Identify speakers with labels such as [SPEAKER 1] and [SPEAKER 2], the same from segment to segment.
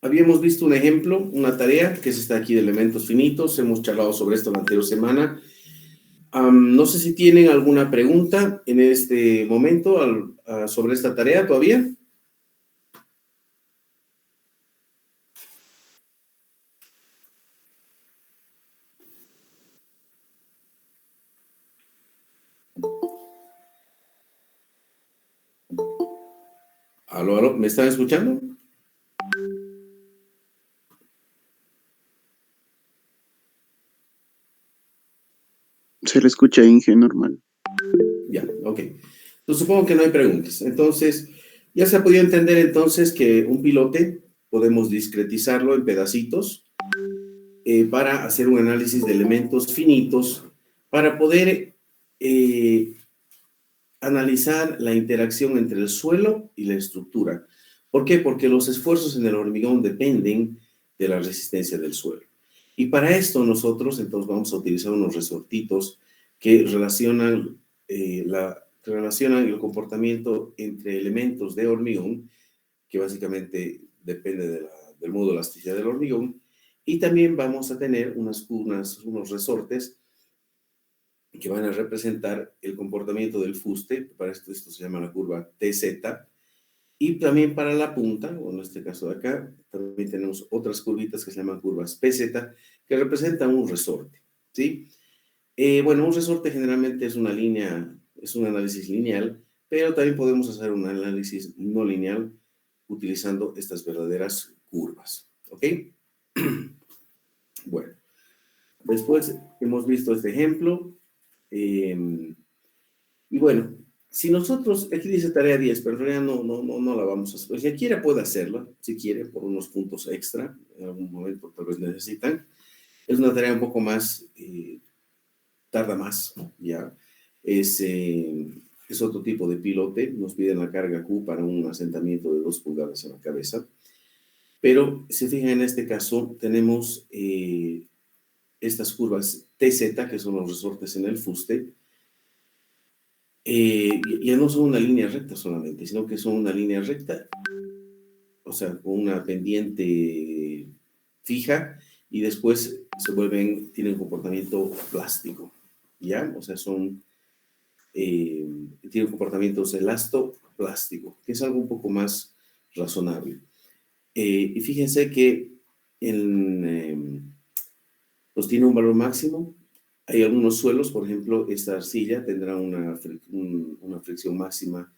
[SPEAKER 1] Habíamos visto un ejemplo, una tarea que es esta aquí de elementos finitos. Hemos charlado sobre esto la anterior semana. No sé si tienen alguna pregunta en este momento sobre esta tarea todavía. Aló, aló, ¿me están escuchando?
[SPEAKER 2] Se le escucha Inge normal.
[SPEAKER 1] Ya, ok. Entonces supongo que no hay preguntas. Entonces, ya se ha podido entender entonces que un pilote podemos discretizarlo en pedacitos para hacer un análisis de elementos finitos para poder analizar la interacción entre el suelo y la estructura. ¿Por qué? Porque los esfuerzos en el hormigón dependen de la resistencia del suelo. Y para esto nosotros entonces vamos a utilizar unos resortitos que relacionan el comportamiento entre elementos de hormigón, que básicamente depende del modo de elasticidad del hormigón, y también vamos a tener unos resortes que van a representar el comportamiento del fuste. Para esto se llama la curva TZ, y también para la punta, o en este caso de acá, también tenemos otras curvitas que se llaman curvas PZ, que representan un resorte, ¿sí? Bueno, un resorte generalmente es una línea, es un análisis lineal, pero también podemos hacer un análisis no lineal utilizando estas verdaderas curvas, ¿ok? Bueno, después hemos visto este ejemplo. Y bueno, si nosotros, aquí dice tarea 10, pero en realidad no la vamos a hacer. El que quiera puede hacerla, si quiere, por unos puntos extra, en algún momento tal vez necesitan. Es una tarea un poco más, tarda más, ¿ya? Es, eh, es otro tipo de pilote, nos piden la carga Q para un asentamiento de 2 pulgadas en la cabeza. Pero, si se fijan en este caso, tenemos estas curvas TZ, que son los resortes en el fuste. Ya no son una línea recta solamente, sino que son una línea recta, o sea, con una pendiente fija, y después tienen comportamiento plástico, ¿ya? O sea, tienen comportamientos elastoplástico, que es algo un poco más razonable. Y fíjense que pues tiene un valor máximo. Hay algunos suelos, por ejemplo, esta arcilla tendrá una fricción máxima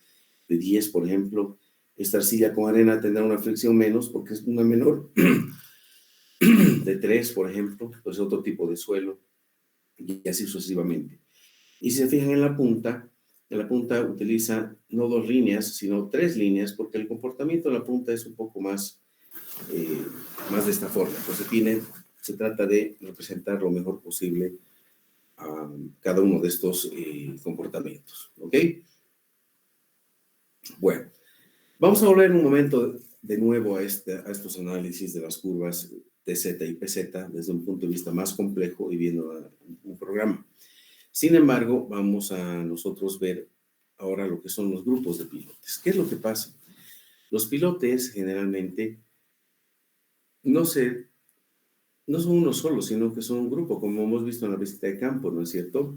[SPEAKER 1] de 10, por ejemplo. Esta arcilla con arena tendrá una fricción menos porque es una menor de 3, por ejemplo, pues otro tipo de suelo, y así sucesivamente. Y si se fijan en la punta utiliza no 2 líneas, sino 3 líneas, porque el comportamiento de la punta es un poco más de esta forma. Entonces se trata de representar lo mejor posible a cada uno de estos comportamientos, ¿ok? Bueno, vamos a volver un momento de nuevo a estos análisis de las curvas TZ y PZ desde un punto de vista más complejo y viendo un programa. Sin embargo, vamos a nosotros ver ahora lo que son los grupos de pilotes. ¿Qué es lo que pasa? Los pilotes generalmente no son uno solo, sino que son un grupo, como hemos visto en la visita de campo, ¿no es cierto?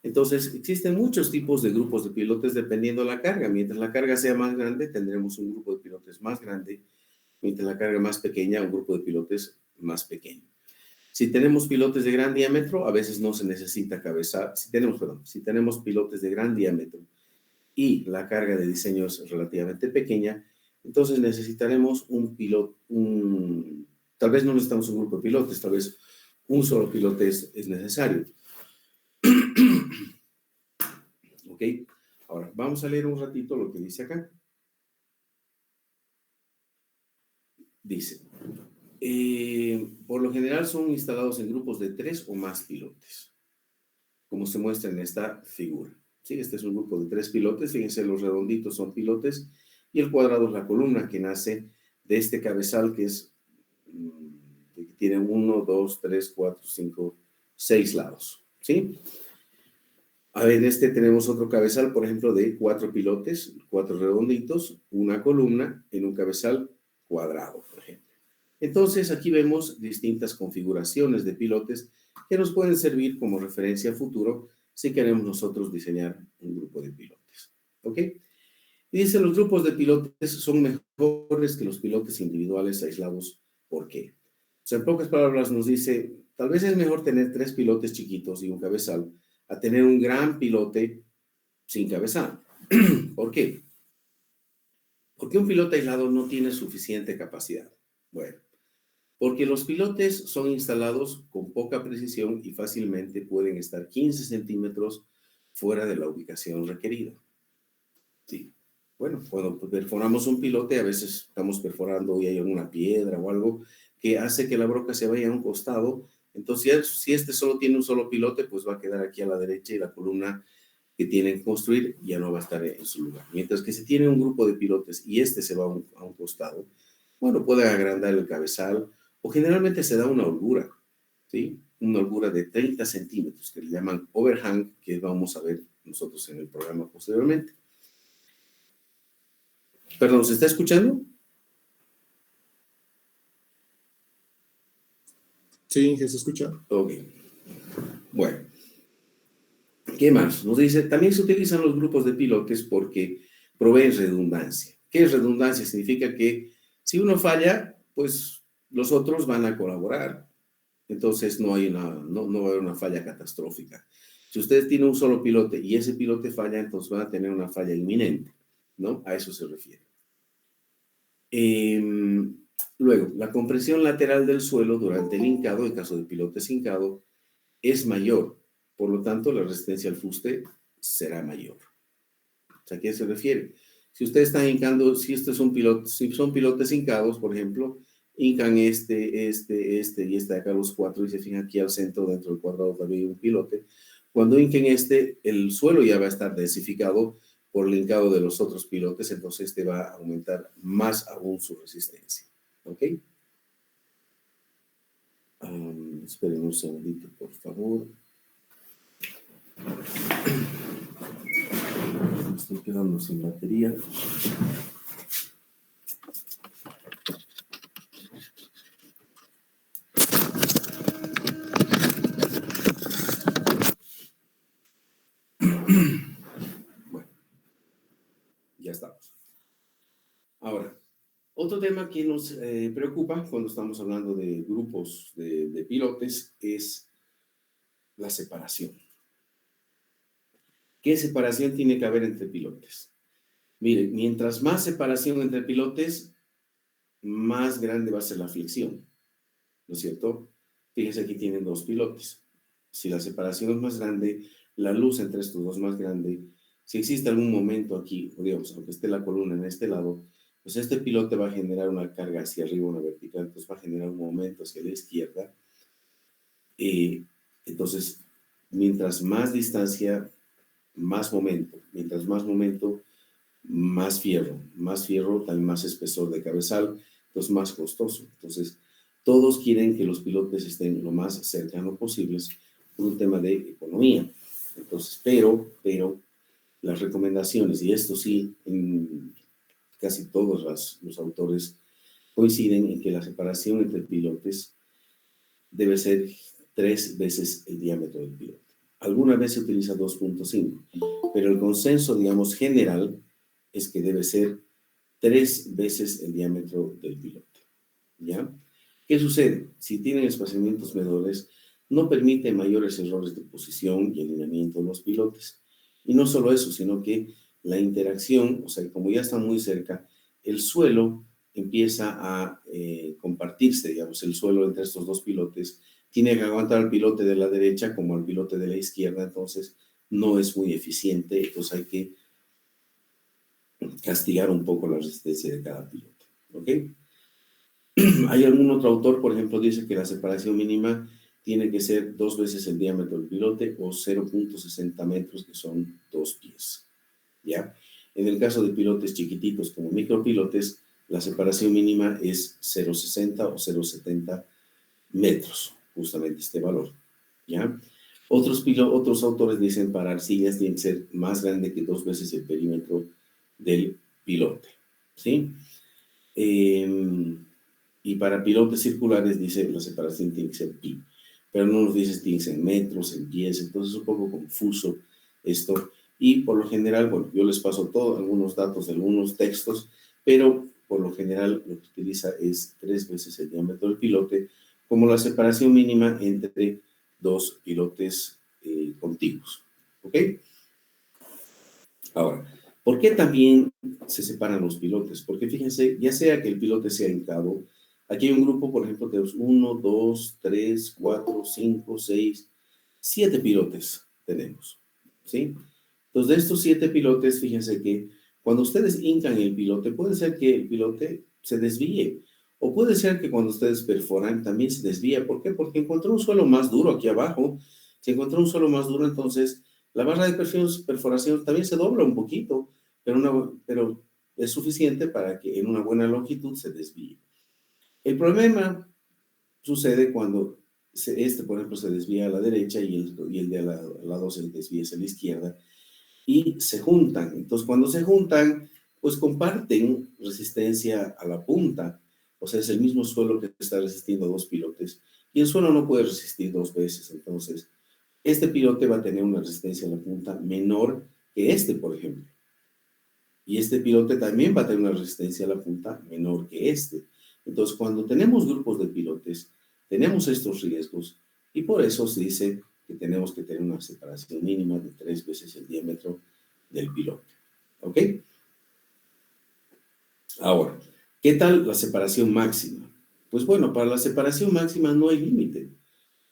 [SPEAKER 1] Entonces, existen muchos tipos de grupos de pilotes dependiendo de la carga. Mientras la carga sea más grande, tendremos un grupo de pilotes más grande. Mientras la carga más pequeña, un grupo de pilotes más pequeño. Si tenemos pilotes de gran diámetro, a veces no se necesita cabeza. Si tenemos pilotes de gran diámetro y la carga de diseño es relativamente pequeña, entonces necesitaremos tal vez no necesitamos un grupo de pilotes, tal vez un solo pilote es necesario. ¿Ok? Ahora, vamos a leer un ratito lo que dice acá. Dice, por lo general son instalados en grupos de 3 o más pilotes, como se muestra en esta figura. ¿Sí? Este es un grupo de 3 pilotes. Fíjense, los redonditos son pilotes y el cuadrado es la columna que nace de este cabezal que tiene 1, 2, 3, 4, 5, 6 lados. ¿Sí? A ver, en este tenemos otro cabezal, por ejemplo, de 4 pilotes, 4 redonditos, una columna en un cabezal cuadrado, por ejemplo. Entonces, aquí vemos distintas configuraciones de pilotes que nos pueden servir como referencia a futuro si queremos nosotros diseñar un grupo de pilotes. ¿Ok? Y dice, los grupos de pilotes son mejores que los pilotes individuales aislados. ¿Por qué? O sea, en pocas palabras nos dice, tal vez es mejor tener 3 pilotes chiquitos y un cabezal a tener un gran pilote sin cabezal. ¿Por qué? Porque un piloto aislado no tiene suficiente capacidad. Bueno, porque los pilotes son instalados con poca precisión y fácilmente pueden estar 15 centímetros fuera de la ubicación requerida. Sí. Bueno, cuando perforamos un pilote, a veces estamos perforando y hay alguna piedra o algo que hace que la broca se vaya a un costado. Entonces, si este solo tiene un solo pilote, pues va a quedar aquí a la derecha y la columna que tienen que construir ya no va a estar en su lugar. Mientras que si tiene un grupo de pilotes y este se va a un costado, bueno, pueden agrandar el cabezal o generalmente se da una holgura, ¿sí? Una holgura de 30 centímetros que le llaman overhang, que vamos a ver nosotros en el programa posteriormente. Perdón, ¿se está escuchando?
[SPEAKER 3] Sí, se escucha.
[SPEAKER 1] Ok. Bueno. ¿Qué más? Nos dice, también se utilizan los grupos de pilotes porque proveen redundancia. ¿Qué es redundancia? Significa que si uno falla, pues los otros van a colaborar. Entonces no va a haber una falla catastrófica. Si usted tiene un solo pilote y ese pilote falla, entonces van a tener una falla inminente, ¿no? A eso se refiere. Luego, la compresión lateral del suelo durante el hincado, en caso de pilotes hincado, es mayor. Por lo tanto, la resistencia al fuste será mayor. ¿A qué se refiere? Si usted está hincando, si son pilotes hincados, por ejemplo, hincan este y este de acá los 4 y se fijan aquí al centro, dentro del cuadrado también hay un pilote. Cuando hinquen este, el suelo ya va a estar densificado por el hincado de los otros pilotes, entonces este va a aumentar más aún su resistencia. ¿Ok? Esperen un segundito, por favor. Estoy quedando sin batería. Bueno, ya estamos. Ahora, otro tema que nos preocupa cuando estamos hablando de grupos de pilotes es la separación. ¿Qué separación tiene que haber entre pilotes? Miren, mientras más separación entre pilotes, más grande va a ser la flexión, ¿no es cierto? Fíjense, aquí tienen 2 pilotes. Si la separación es más grande, la luz entre estos dos más grande, si existe algún momento aquí, digamos, aunque esté la columna en este lado, pues este pilote va a generar una carga hacia arriba, una vertical, entonces va a generar un momento hacia la izquierda. Entonces, mientras más distancia, más momento. Mientras más momento, más fierro, también más espesor de cabezal, entonces más costoso. Entonces, todos quieren que los pilotes estén lo más cercano posibles por un tema de economía. Entonces, pero las recomendaciones, y esto sí, en casi todos los autores coinciden en que la separación entre pilotes debe ser 3 veces el diámetro del pilote. Alguna vez se utiliza 2.5, pero el consenso, digamos, general es que debe ser 3 veces el diámetro del pilote. ¿Ya? ¿Qué sucede? Si tienen espaciamientos menores, no permite mayores errores de posición y alineamiento de los pilotes. Y no solo eso, sino que la interacción, o sea, como ya están muy cerca, el suelo empieza a compartirse, digamos, el suelo entre estos dos pilotes tiene que aguantar al pilote de la derecha como al pilote de la izquierda, entonces no es muy eficiente, entonces hay que castigar un poco la resistencia de cada pilote. ¿Ok? Hay algún otro autor, por ejemplo, dice que la separación mínima tiene que ser 2 veces el diámetro del pilote o 0.60 metros, que son 2 pies. ¿Ya? En el caso de pilotes chiquititos como micropilotes, la separación mínima es 0.60 o 0.70 metros, justamente este valor. ¿Ya? Otros autores dicen para arcillas tiene que ser más grande que 2 veces el perímetro del pilote. ¿Sí? Y para pilotes circulares dice la separación tiene que ser pi, pero no nos dice tiene que ser en metros, en pies, entonces es un poco confuso esto. Y por lo general, bueno, yo les paso todos algunos datos de algunos textos, pero por lo general lo que utiliza es 3 veces el diámetro del pilote como la separación mínima entre dos pilotes contiguos. ¿Ok? Ahora, ¿por qué también se separan los pilotes? Porque fíjense, ya sea que el pilote sea hincado, aquí hay un grupo, por ejemplo, tenemos 1, 2, 3, 4, 5, 6, 7 pilotes tenemos, ¿sí? Entonces, de estos 7 pilotes, fíjense que cuando ustedes hincan el pilote, puede ser que el pilote se desvíe, o puede ser que cuando ustedes perforan también se desvía. ¿Por qué? Porque encontró un suelo más duro aquí abajo. Si encontró un suelo más duro, entonces la barra de perforación también se dobla un poquito, pero es suficiente para que en una buena longitud se desvíe. El problema sucede cuando por ejemplo, se desvía a la derecha y el de al lado se desvía hacia la izquierda y se juntan. Entonces, cuando se juntan, pues comparten resistencia a la punta. O sea, es el mismo suelo que está resistiendo a dos pilotes y el suelo no puede resistir dos veces. Entonces, este pilote va a tener una resistencia a la punta menor que este, por ejemplo. Y este pilote también va a tener una resistencia a la punta menor que este. Entonces, cuando tenemos grupos de pilotes, tenemos estos riesgos y por eso se dice que tenemos que tener una separación mínima de 3 veces el diámetro del pilote. ¿Ok? Ahora, ¿qué tal la separación máxima? Pues bueno, para la separación máxima no hay límite.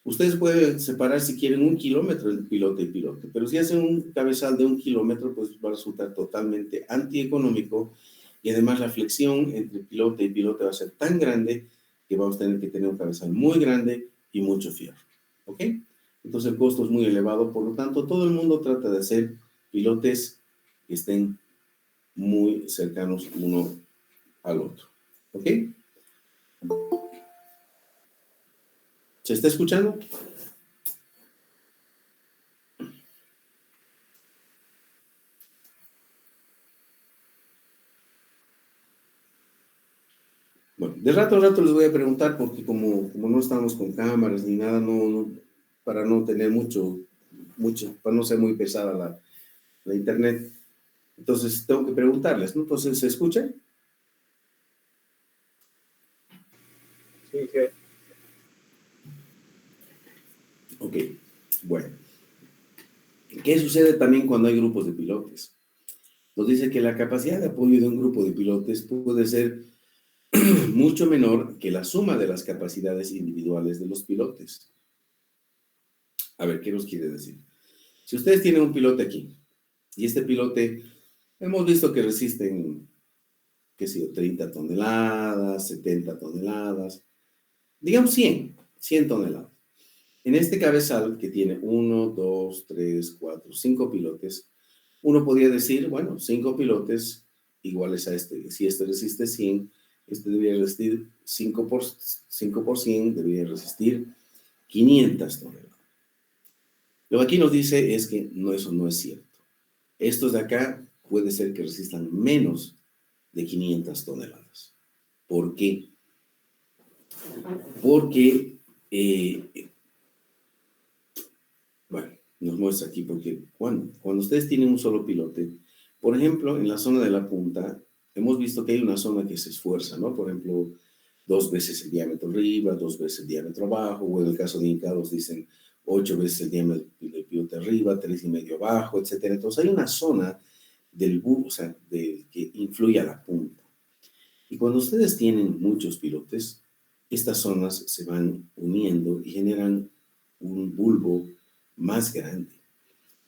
[SPEAKER 1] Ustedes pueden separar si quieren 1 kilómetro entre pilote y pilote, pero si hacen un cabezal de 1 kilómetro, pues va a resultar totalmente antieconómico y además la flexión entre pilote y pilote va a ser tan grande que vamos a tener que tener un cabezal muy grande y mucho fierro. ¿Ok? Entonces el costo es muy elevado, por lo tanto todo el mundo trata de hacer pilotes que estén muy cercanos uno al otro. ¿Ok? ¿Se está escuchando? Bueno, de rato a rato les voy a preguntar porque como no estamos con cámaras ni nada, para no tener para no ser muy pesada la internet, entonces tengo que preguntarles, ¿no? Entonces, ¿se escucha?
[SPEAKER 3] Sí, que
[SPEAKER 1] Ok, bueno. ¿Qué sucede también cuando hay grupos de pilotes? Nos dice que la capacidad de apoyo de un grupo de pilotes puede ser mucho menor que la suma de las capacidades individuales de los pilotes. A ver, ¿qué nos quiere decir? Si ustedes tienen un pilote aquí, y este pilote, hemos visto que resisten, qué sé yo, 30 toneladas, 70 toneladas, digamos 100 toneladas. En este cabezal, que tiene 1, 2, 3, 4, 5 pilotes, uno podría decir, bueno, 5 pilotes iguales a este. Si este resiste 100, este debería resistir 5 por 100, debería resistir 500 toneladas. Lo que aquí nos dice es que eso no es cierto. Estos de acá puede ser que resistan menos de 500 toneladas. ¿Por qué? Porque, bueno, nos muestra aquí, porque cuando ustedes tienen un solo pilote, por ejemplo, en la zona de la punta, hemos visto que hay una zona que se esfuerza, ¿no? Por ejemplo, 2 veces el diámetro arriba, 2 veces el diámetro abajo, o en el caso de hincados dicen 8 veces el diámetro del pilote arriba, 3,5 abajo, etcétera. Entonces hay una zona o sea, que influye a la punta. Y cuando ustedes tienen muchos pilotes, estas zonas se van uniendo y generan un bulbo más grande.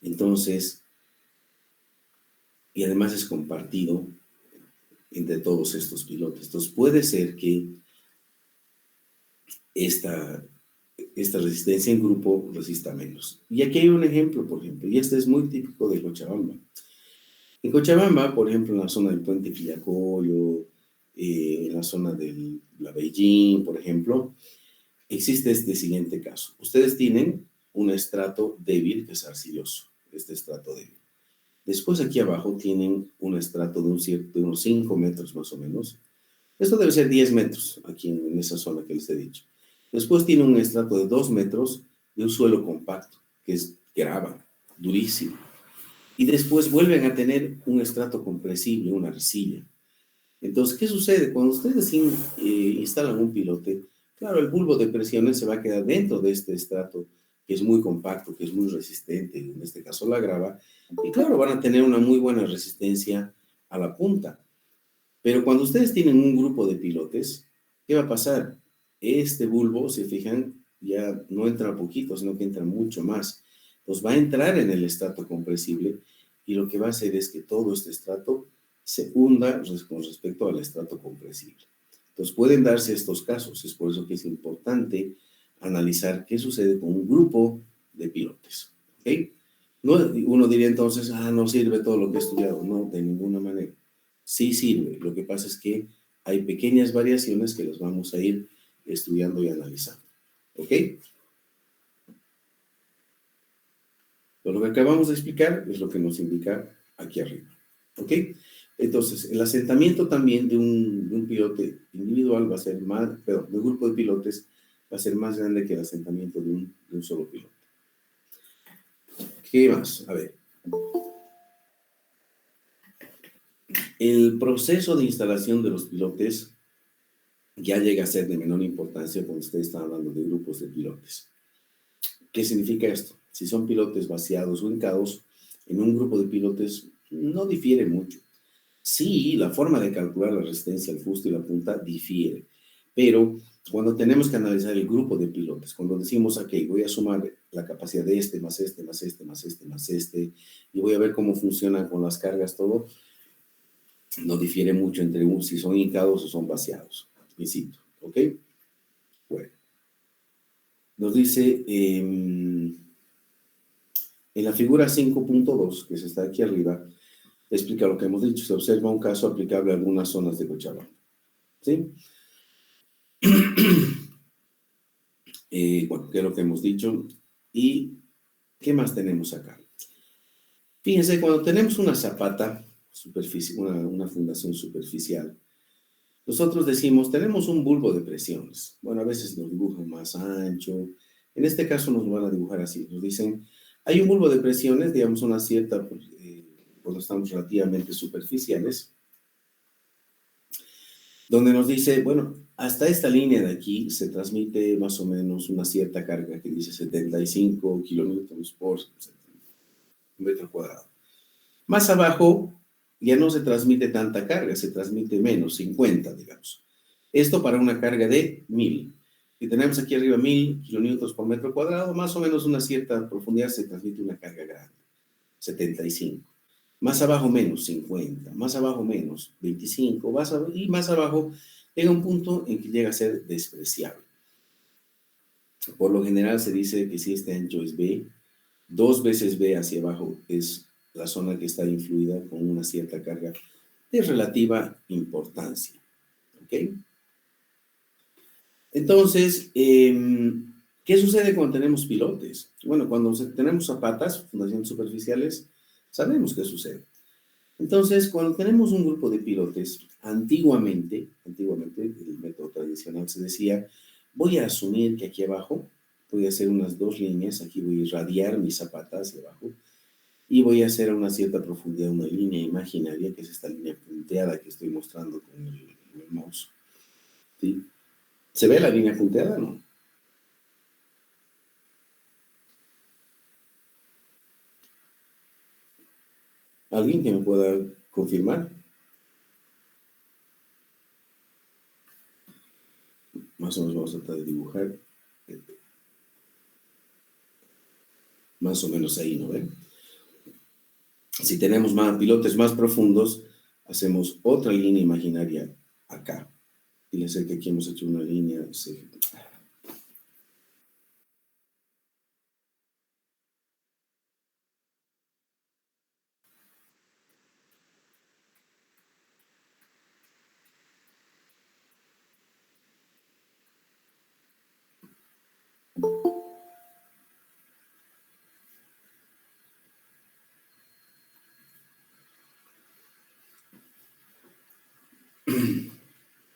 [SPEAKER 1] Entonces, y además es compartido entre todos estos pilotes. Entonces puede ser que esta, esta resistencia en grupo resista menos. Y aquí hay un ejemplo, por ejemplo, y este es muy típico de Cochabamba. En Cochabamba, por ejemplo, en la zona del puente Quillacollo, en la zona de la Beijing, por ejemplo, existe este siguiente caso. Ustedes tienen un estrato débil que es arcilloso, este estrato débil. Después aquí abajo tienen un estrato de unos 5 metros más o menos. Esto debe ser 10 metros. Aquí aquí en esa zona que les he dicho. Después tiene un estrato de 2 metros de un suelo compacto, que es grava, durísimo. Y después vuelven a tener un estrato compresible, una arcilla. Entonces, ¿qué sucede? Cuando ustedes instalan un pilote, claro, el bulbo de presiones se va a quedar dentro de este estrato, que es muy compacto, que es muy resistente, en este caso la grava, y claro, van a tener una muy buena resistencia a la punta. Pero cuando ustedes tienen un grupo de pilotes, ¿qué va a pasar? Este bulbo, si fijan, ya no entra poquito, sino que entra mucho más. Pues va a entrar en el estrato compresible y lo que va a hacer es que todo este estrato se hunda con respecto al estrato compresible. Entonces pueden darse estos casos, es por eso que es importante analizar qué sucede con un grupo de pilotes. ¿Ok? No, uno diría entonces, no sirve todo lo que he estudiado. No, de ninguna manera. Sí sirve. Lo que pasa es que hay pequeñas variaciones que las vamos a ir estudiando y analizando. ¿Ok? Pero lo que acabamos de explicar es lo que nos indica aquí arriba. ¿Ok? Entonces, el asentamiento también de un pilote individual va a ser más, perdón, de un grupo de pilotes va a ser más grande que el asentamiento de un solo pilote. ¿Qué más? A ver. El proceso de instalación de los pilotes ya llega a ser de menor importancia cuando ustedes están hablando de grupos de pilotes. ¿Qué significa esto? Si son pilotes vaciados o hincados, en un grupo de pilotes no difiere mucho. Sí, la forma de calcular la resistencia al fuste y la punta difiere, pero cuando tenemos que analizar el grupo de pilotes, cuando decimos, ok, voy a sumar la capacidad de este, más este, más este, más este, más este, y voy a ver cómo funcionan con las cargas, todo, no difiere mucho entre si son hincados o son vaciados. Insisto, ¿ok? Bueno, nos dice en la figura 5.2, que se está aquí arriba, explica lo que hemos dicho. Se observa un caso aplicable a algunas zonas de Cochabamba. ¿Sí? Bueno, ¿qué es lo que hemos dicho? ¿Y qué más tenemos acá? Fíjense, cuando tenemos una zapata, una fundación superficial, nosotros decimos, tenemos un bulbo de presiones. Bueno, a veces nos dibujan más ancho. En este caso nos van a dibujar así. Nos dicen, hay un bulbo de presiones, digamos una cierta, cuando estamos relativamente superficiales, donde nos dice, bueno, hasta esta línea de aquí se transmite más o menos una cierta carga que dice 75 kilonewtons por metro cuadrado. Más abajo ya no se transmite tanta carga, se transmite menos, 50, digamos. Esto para una carga de 1000. Si tenemos aquí arriba 1000 kilonewtons por metro cuadrado, más o menos una cierta profundidad se transmite una carga grande, 75. Más abajo menos, 50. Más abajo menos, 25. Y más abajo llega un punto en que llega a ser despreciable. Por lo general se dice que si este ancho es B, 2 veces B hacia abajo es la zona que está influida con una cierta carga de relativa importancia. ¿Ok? Entonces, ¿qué sucede cuando tenemos pilotes? Bueno, cuando tenemos zapatas, fundaciones superficiales, sabemos qué sucede. Entonces, cuando tenemos un grupo de pilotes, antiguamente, el método tradicional se decía, voy a asumir que aquí abajo voy a hacer unas 2 líneas, aquí voy a irradiar mis zapatas hacia abajo, y voy a hacer a una cierta profundidad una línea imaginaria, que es esta línea punteada que estoy mostrando con el mouse. ¿Sí? ¿Se ve la línea punteada o no? ¿Alguien que me pueda confirmar? Más o menos vamos a tratar de dibujar. Más o menos ahí, ¿no ven? Si tenemos pilotes más profundos, hacemos otra línea imaginaria acá. Y les sé que aquí hemos hecho una línea.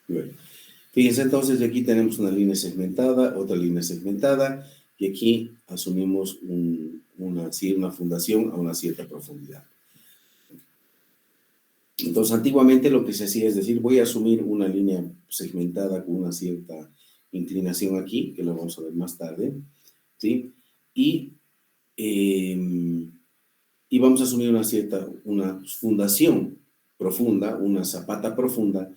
[SPEAKER 1] Bueno, Fíjense entonces, aquí tenemos una línea segmentada, otra línea segmentada, y aquí asumimos una fundación a una cierta profundidad. Entonces, antiguamente lo que se hacía es decir, voy a asumir una línea segmentada con una cierta inclinación aquí, que lo vamos a ver más tarde, ¿sí? Y vamos a asumir una fundación profunda, una zapata profunda,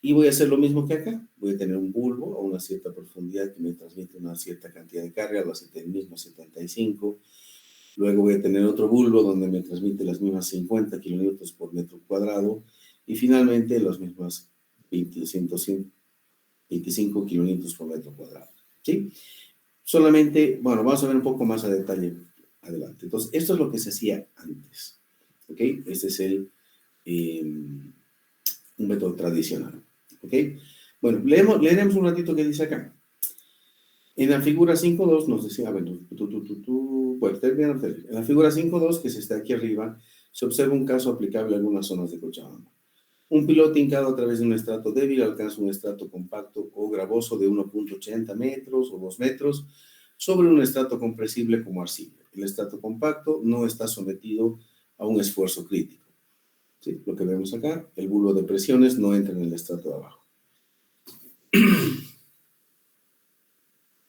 [SPEAKER 1] y voy a hacer lo mismo que acá. Voy a tener un bulbo a una cierta profundidad que me transmite una cierta cantidad de carga, el mismo 75. Luego voy a tener otro bulbo donde me transmite las mismas 50 kilonewtons por metro cuadrado, y finalmente las mismas 125 kilonewtons por metro cuadrado, ¿sí? Solamente, bueno, vamos a ver un poco más a detalle adelante. Entonces, esto es lo que se hacía antes, ¿ok? Este es un método tradicional, ¿ok? Bueno, leeremos un ratito qué dice acá. En la figura 5.2 nos decía, bueno, en la figura 5.2, que se está aquí arriba, se observa un caso aplicable a algunas zonas de Cochabamba. Un pilote hincado a través de un estrato débil alcanza un estrato compacto o gravoso de 1.80 metros o 2 metros sobre un estrato compresible como arcilla. El estrato compacto no está sometido a un esfuerzo crítico. ¿Sí? Lo que vemos acá, el bulbo de presiones no entra en el estrato de abajo.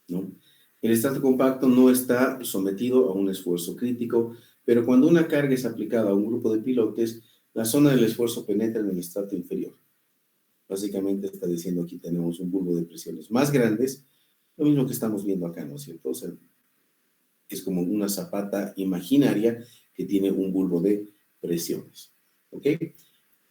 [SPEAKER 1] ¿No? El estrato compacto no está sometido a un esfuerzo crítico, pero cuando una carga es aplicada a un grupo de pilotes, la zona del esfuerzo penetra en el estrato inferior. Básicamente está diciendo aquí tenemos un bulbo de presiones más grandes, lo mismo que estamos viendo acá, ¿no es cierto? O sea, es como una zapata imaginaria que tiene un bulbo de presiones, ¿ok?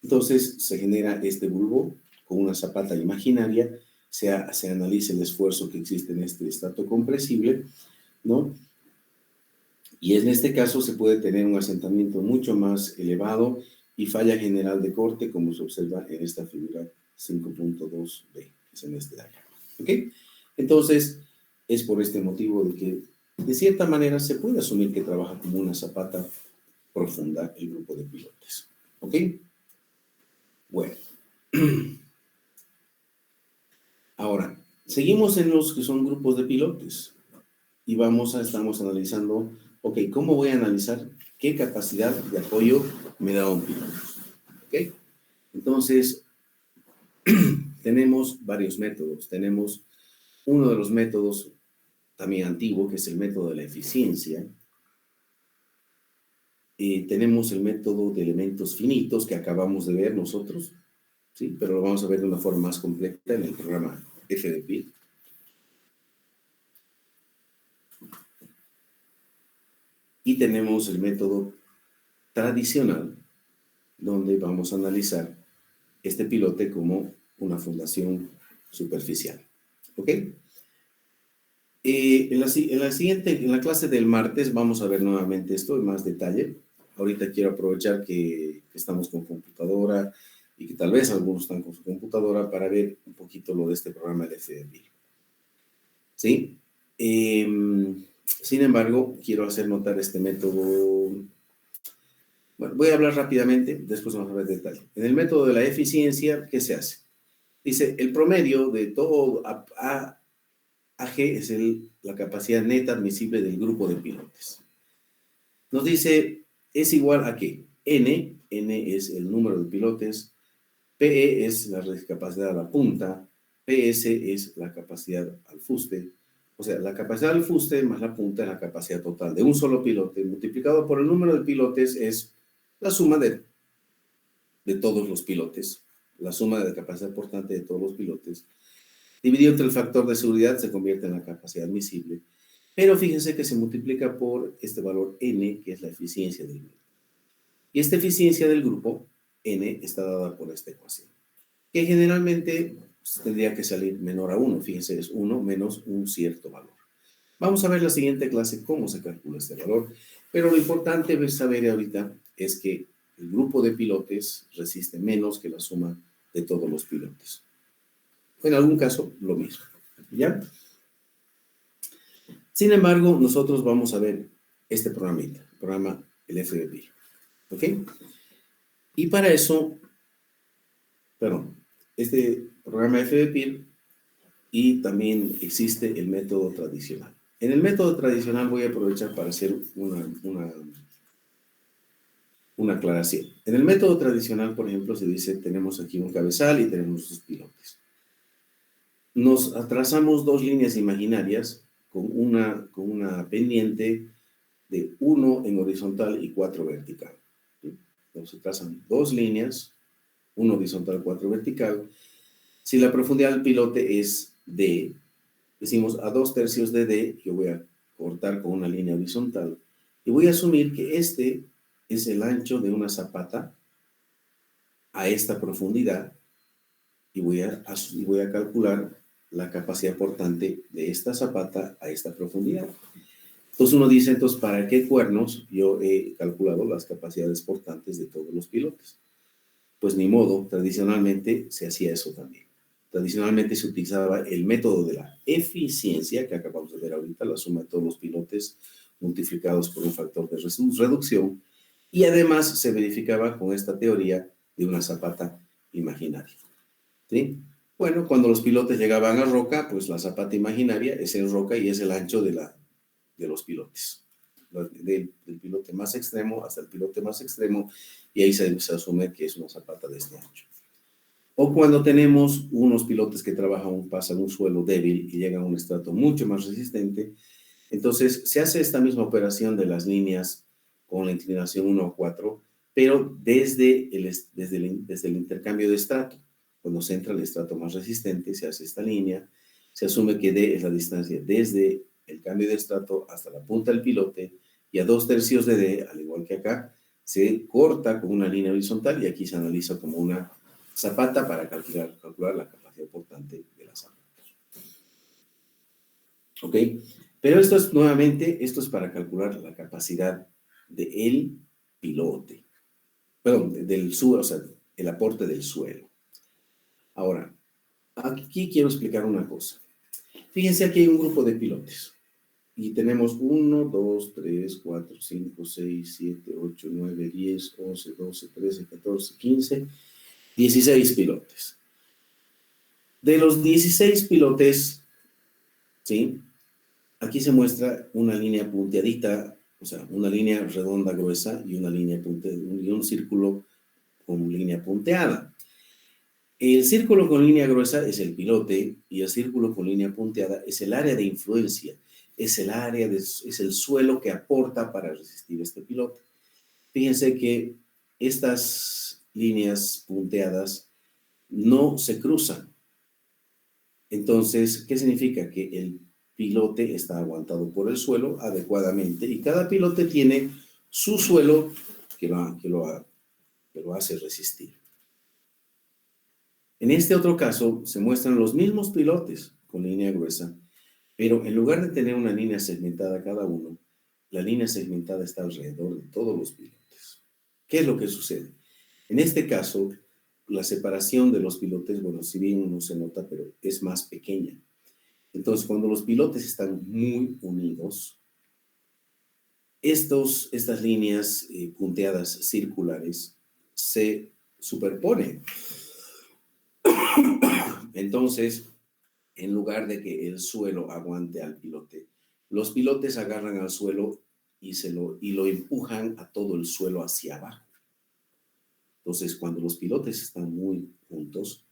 [SPEAKER 1] Entonces se genera este bulbo con una zapata imaginaria, se analiza el esfuerzo que existe en este estrato compresible, ¿no? Y en este caso se puede tener un asentamiento mucho más elevado y falla general de corte, como se observa en esta figura 5.2b, que es en este de acá, ¿ok? Entonces, es por este motivo de que, de cierta manera, se puede asumir que trabaja como una zapata profunda el grupo de pilotes, ¿ok? Bueno. Ahora, seguimos en los que son grupos de pilotes y estamos analizando, ok, ¿cómo voy a analizar qué capacidad de apoyo me da un piloto? ¿Ok? Entonces, tenemos varios métodos. Tenemos uno de los métodos también antiguo, que es el método de la eficiencia. Tenemos el método de elementos finitos que acabamos de ver nosotros, ¿sí? Pero lo vamos a ver de una forma más completa en el programa FDP. Y tenemos el método tradicional, donde vamos a analizar este pilote como una fundación superficial. ¿Ok? En la clase del martes vamos a ver nuevamente esto en más detalle. Ahorita quiero aprovechar que estamos con computadora y que tal vez algunos están con su computadora para ver un poquito lo de este programa de FDP. ¿Sí? Sin embargo, quiero hacer notar este método. Bueno, voy a hablar rápidamente, después vamos a ver detalle. En el método de la eficiencia, ¿qué se hace? Dice, el promedio de todo AG es la capacidad neta admisible del grupo de pilotes. Nos dice, es igual a ¿qué? N es el número de pilotes, PE es la capacidad a la punta, PS es la capacidad al fuste, o sea, la capacidad al fuste más la punta es la capacidad total de un solo pilote, multiplicado por el número de pilotes es la suma de todos los pilotes, la suma de la capacidad portante de todos los pilotes, dividido entre el factor de seguridad se convierte en la capacidad admisible, pero fíjense que se multiplica por este valor N, que es la eficiencia del grupo. Y esta eficiencia del grupo, N, está dada por esta ecuación, que generalmente tendría que salir menor a 1, fíjense, es 1 menos un cierto valor. Vamos a ver la siguiente clase cómo se calcula este valor, pero lo importante de saber ahorita es que el grupo de pilotes resiste menos que la suma de todos los pilotes. En algún caso, lo mismo, ¿ya? Sin embargo, nosotros vamos a ver este programita, el programa el FDP, ¿ok? Y para eso, este programa FDP y también existe el método tradicional. En el método tradicional voy a aprovechar para hacer una aclaración. En el método tradicional, por ejemplo, se dice, tenemos aquí un cabezal y tenemos dos pilotes. Nos trazamos dos líneas imaginarias con una pendiente de 1 en horizontal y 4 vertical. ¿Sí? Entonces se trazan dos líneas, 1 horizontal, 4 vertical. Si la profundidad del pilote es D, decimos a 2/3 de D, yo voy a cortar con una línea horizontal y voy a asumir que este es el ancho de una zapata a esta profundidad y voy a calcular la capacidad portante de esta zapata a esta profundidad. Entonces uno dice, entonces, ¿para qué cuernos yo he calculado las capacidades portantes de todos los pilotes? Pues ni modo, tradicionalmente se hacía eso también. Tradicionalmente se utilizaba el método de la eficiencia, que acabamos de ver ahorita, la suma de todos los pilotes multiplicados por un factor de reducción, y además se verificaba con esta teoría de una zapata imaginaria. ¿Sí? Bueno, cuando los pilotes llegaban a roca, pues la zapata imaginaria es el roca y es el ancho de los pilotes. Del pilote más extremo hasta el pilote más extremo, y ahí se asume que es una zapata de este ancho. O cuando tenemos unos pilotes que pasan un suelo débil y llegan a un estrato mucho más resistente, entonces se hace esta misma operación de las líneas con la inclinación 1 a 4, pero desde el intercambio de estrato. Cuando se entra al estrato más resistente, se hace esta línea, se asume que D es la distancia desde el cambio de estrato hasta la punta del pilote, y a 2/3 de D, al igual que acá, se corta con una línea horizontal y aquí se analiza como una zapata para calcular la capacidad portante de la zapata. ¿Ok? Pero esto es para calcular la capacidad del pilote. Perdón, o sea, el aporte del suelo. Ahora, aquí quiero explicar una cosa. Fíjense, aquí hay un grupo de pilotes. Y tenemos 1, 2, 3, 4, 5, 6, 7, 8, 9, 10, 11, 12, 13, 14, 15, 16 pilotes. De los 16 pilotes, ¿sí? Aquí se muestra una línea punteadita, o sea, una línea redonda gruesa y una línea y un círculo con línea punteada. El círculo con línea gruesa es el pilote y el círculo con línea punteada es el área de influencia, es el suelo que aporta para resistir este pilote. Fíjense que estas líneas punteadas no se cruzan. Entonces, ¿qué significa? Que el pilote está aguantado por el suelo adecuadamente y cada pilote tiene su suelo que lo hace resistir. En este otro caso, se muestran los mismos pilotes con línea gruesa, pero en lugar de tener una línea segmentada cada uno, la línea segmentada está alrededor de todos los pilotes. ¿Qué es lo que sucede? En este caso, la separación de los pilotes, bueno, si bien no se nota, pero es más pequeña. Entonces, cuando los pilotes están muy unidos, estas líneas punteadas circulares se superponen. Entonces, en lugar de que el suelo aguante al pilote, los pilotes agarran al suelo y lo empujan a todo el suelo hacia abajo. Entonces, cuando los pilotes están muy juntos,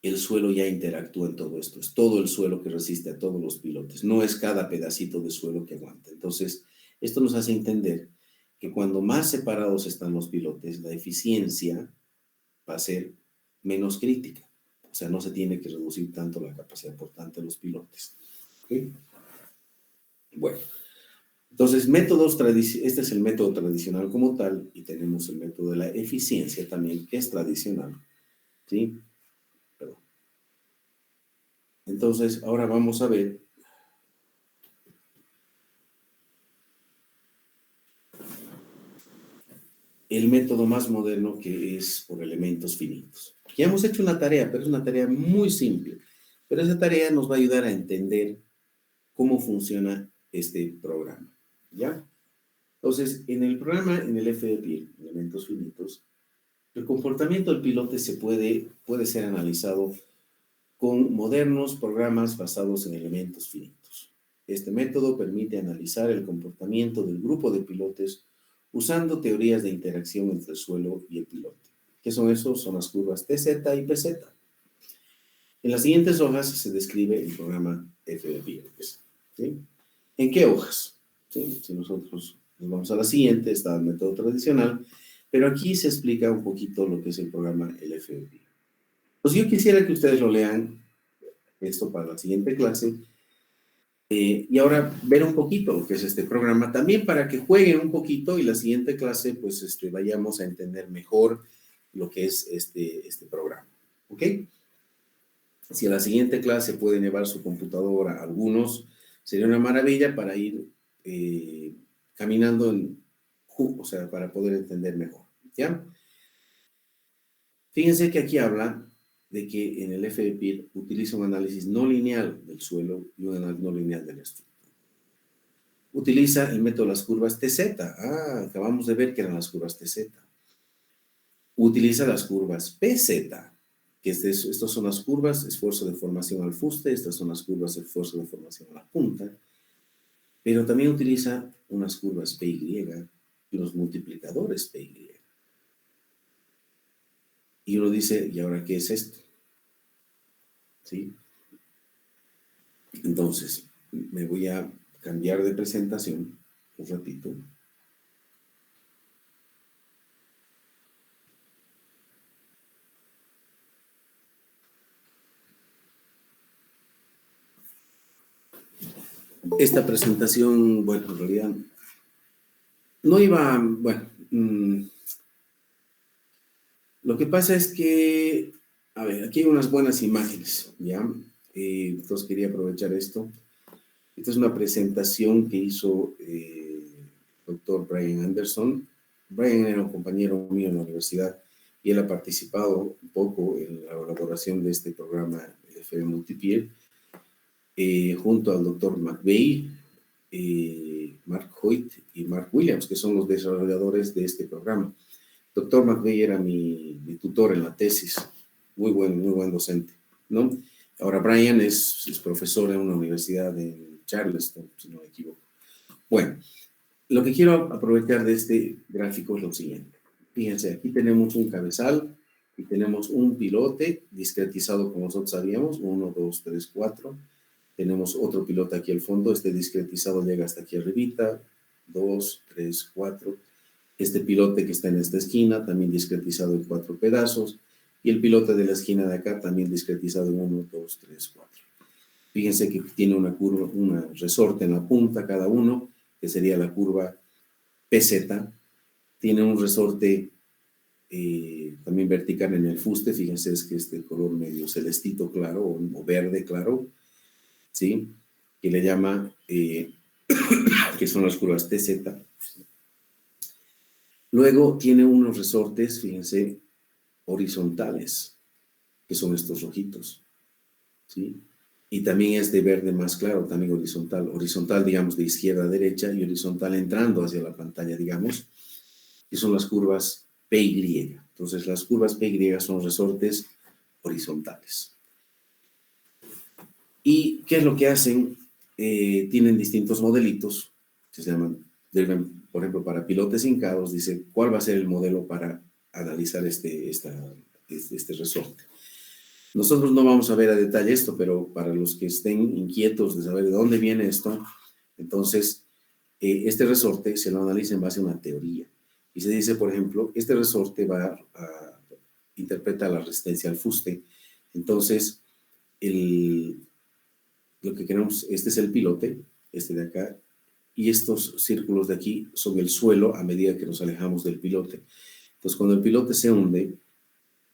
[SPEAKER 1] el suelo ya interactúa en todo esto. Es todo el suelo que resiste a todos los pilotes. No es cada pedacito de suelo que aguanta. Entonces, esto nos hace entender que cuando más separados están los pilotes, la eficiencia va a ser menos crítica. O sea, no se tiene que reducir tanto la capacidad portante de los pilotes. ¿Okay? Bueno, entonces este es el método tradicional como tal, y tenemos el método de la eficiencia también, que es tradicional. ¿Sí? Perdón. Entonces, ahora vamos a ver el método más moderno, que es por elementos finitos. Ya hemos hecho una tarea, pero es una tarea muy simple. Pero esa tarea nos va a ayudar a entender cómo funciona este programa. ¿Ya? Entonces, en el programa, en el FDP, elementos finitos, el comportamiento del pilote puede ser analizado con modernos programas basados en elementos finitos. Este método permite analizar el comportamiento del grupo de pilotes usando teorías de interacción entre el suelo y el pilote. ¿Qué son esos? Son las curvas TZ y PZ. En las siguientes hojas se describe el programa FDP. ¿Sí? ¿En qué hojas? ¿Sí? Si nosotros nos vamos a la siguiente, está el método tradicional, pero aquí se explica un poquito lo que es el programa FDP. Pues yo quisiera que ustedes lo lean, esto para la siguiente clase, y ahora ver un poquito lo que es este programa, también para que jueguen un poquito y la siguiente clase pues vayamos a entender mejor lo que es este programa, ¿ok? Si a la siguiente clase pueden llevar su computadora algunos, sería una maravilla para ir caminando o sea, para poder entender mejor, ¿ya? Fíjense que aquí habla de que en el FDP utiliza un análisis no lineal del suelo y un análisis no lineal de la estructura. Utiliza el método de las curvas TZ. Acabamos de ver que eran las curvas TZ. Utiliza las curvas PZ, que estas son las curvas, esfuerzo de formación al fuste, estas son las curvas, esfuerzo de formación a la punta, pero también utiliza unas curvas PY y unos multiplicadores PY. Y uno dice, ¿y ahora qué es esto? ¿Sí? Entonces, me voy a cambiar de presentación un ratito. Esta presentación, bueno, en realidad no iba, bueno, lo que pasa es que, a ver, aquí hay unas buenas imágenes, ¿ya? Entonces quería aprovechar esto. Esta es una presentación que hizo el doctor Brian Anderson. Brian era un compañero mío en la universidad y él ha participado un poco en la elaboración de este programa FM Multipiel, junto al doctor McVeigh, Mark Hoyt y Mark Williams, que son los desarrolladores de este programa. Doctor McVeigh era mi tutor en la tesis, muy buen docente, ¿no? Ahora Brian es profesor en una universidad en Charleston, si no me equivoco. Bueno, lo que quiero aprovechar de este gráfico es lo siguiente. Fíjense, aquí tenemos un cabezal y tenemos un pilote discretizado, como nosotros sabíamos, 1, 2, 3, 4. Tenemos otro pilote aquí al fondo, este discretizado llega hasta aquí arribita, 2, 3, 4. Este pilote que está en esta esquina, también discretizado en 4 pedazos, y el pilote de la esquina de acá, también discretizado en 1, 2, 3, 4. Fíjense que tiene una curva, una resorte en la punta cada uno, que sería la curva PZ. Tiene un resorte también vertical en el fuste, fíjense es que este color medio celestito claro, o verde claro, ¿sí? Que le llama, que son las curvas TZ. Luego tiene unos resortes, fíjense, horizontales, que son estos rojitos, ¿sí? Y también es de verde más claro, también horizontal. Horizontal, digamos, de izquierda a derecha y horizontal entrando hacia la pantalla, digamos, que son las curvas PY. Entonces, las curvas PY son resortes horizontales. ¿Y qué es lo que hacen? Tienen distintos modelitos que se llaman, por ejemplo, para pilotes hincados, dice, ¿cuál va a ser el modelo para analizar este resorte? Nosotros no vamos a ver a detalle esto, pero para los que estén inquietos de saber de dónde viene esto, entonces, este resorte se lo analiza en base a una teoría. Y se dice, por ejemplo, este resorte interpreta la resistencia al fuste. Entonces, lo que queremos, este es el pilote, este de acá, y estos círculos de aquí son el suelo a medida que nos alejamos del pilote. Entonces, cuando el pilote se hunde,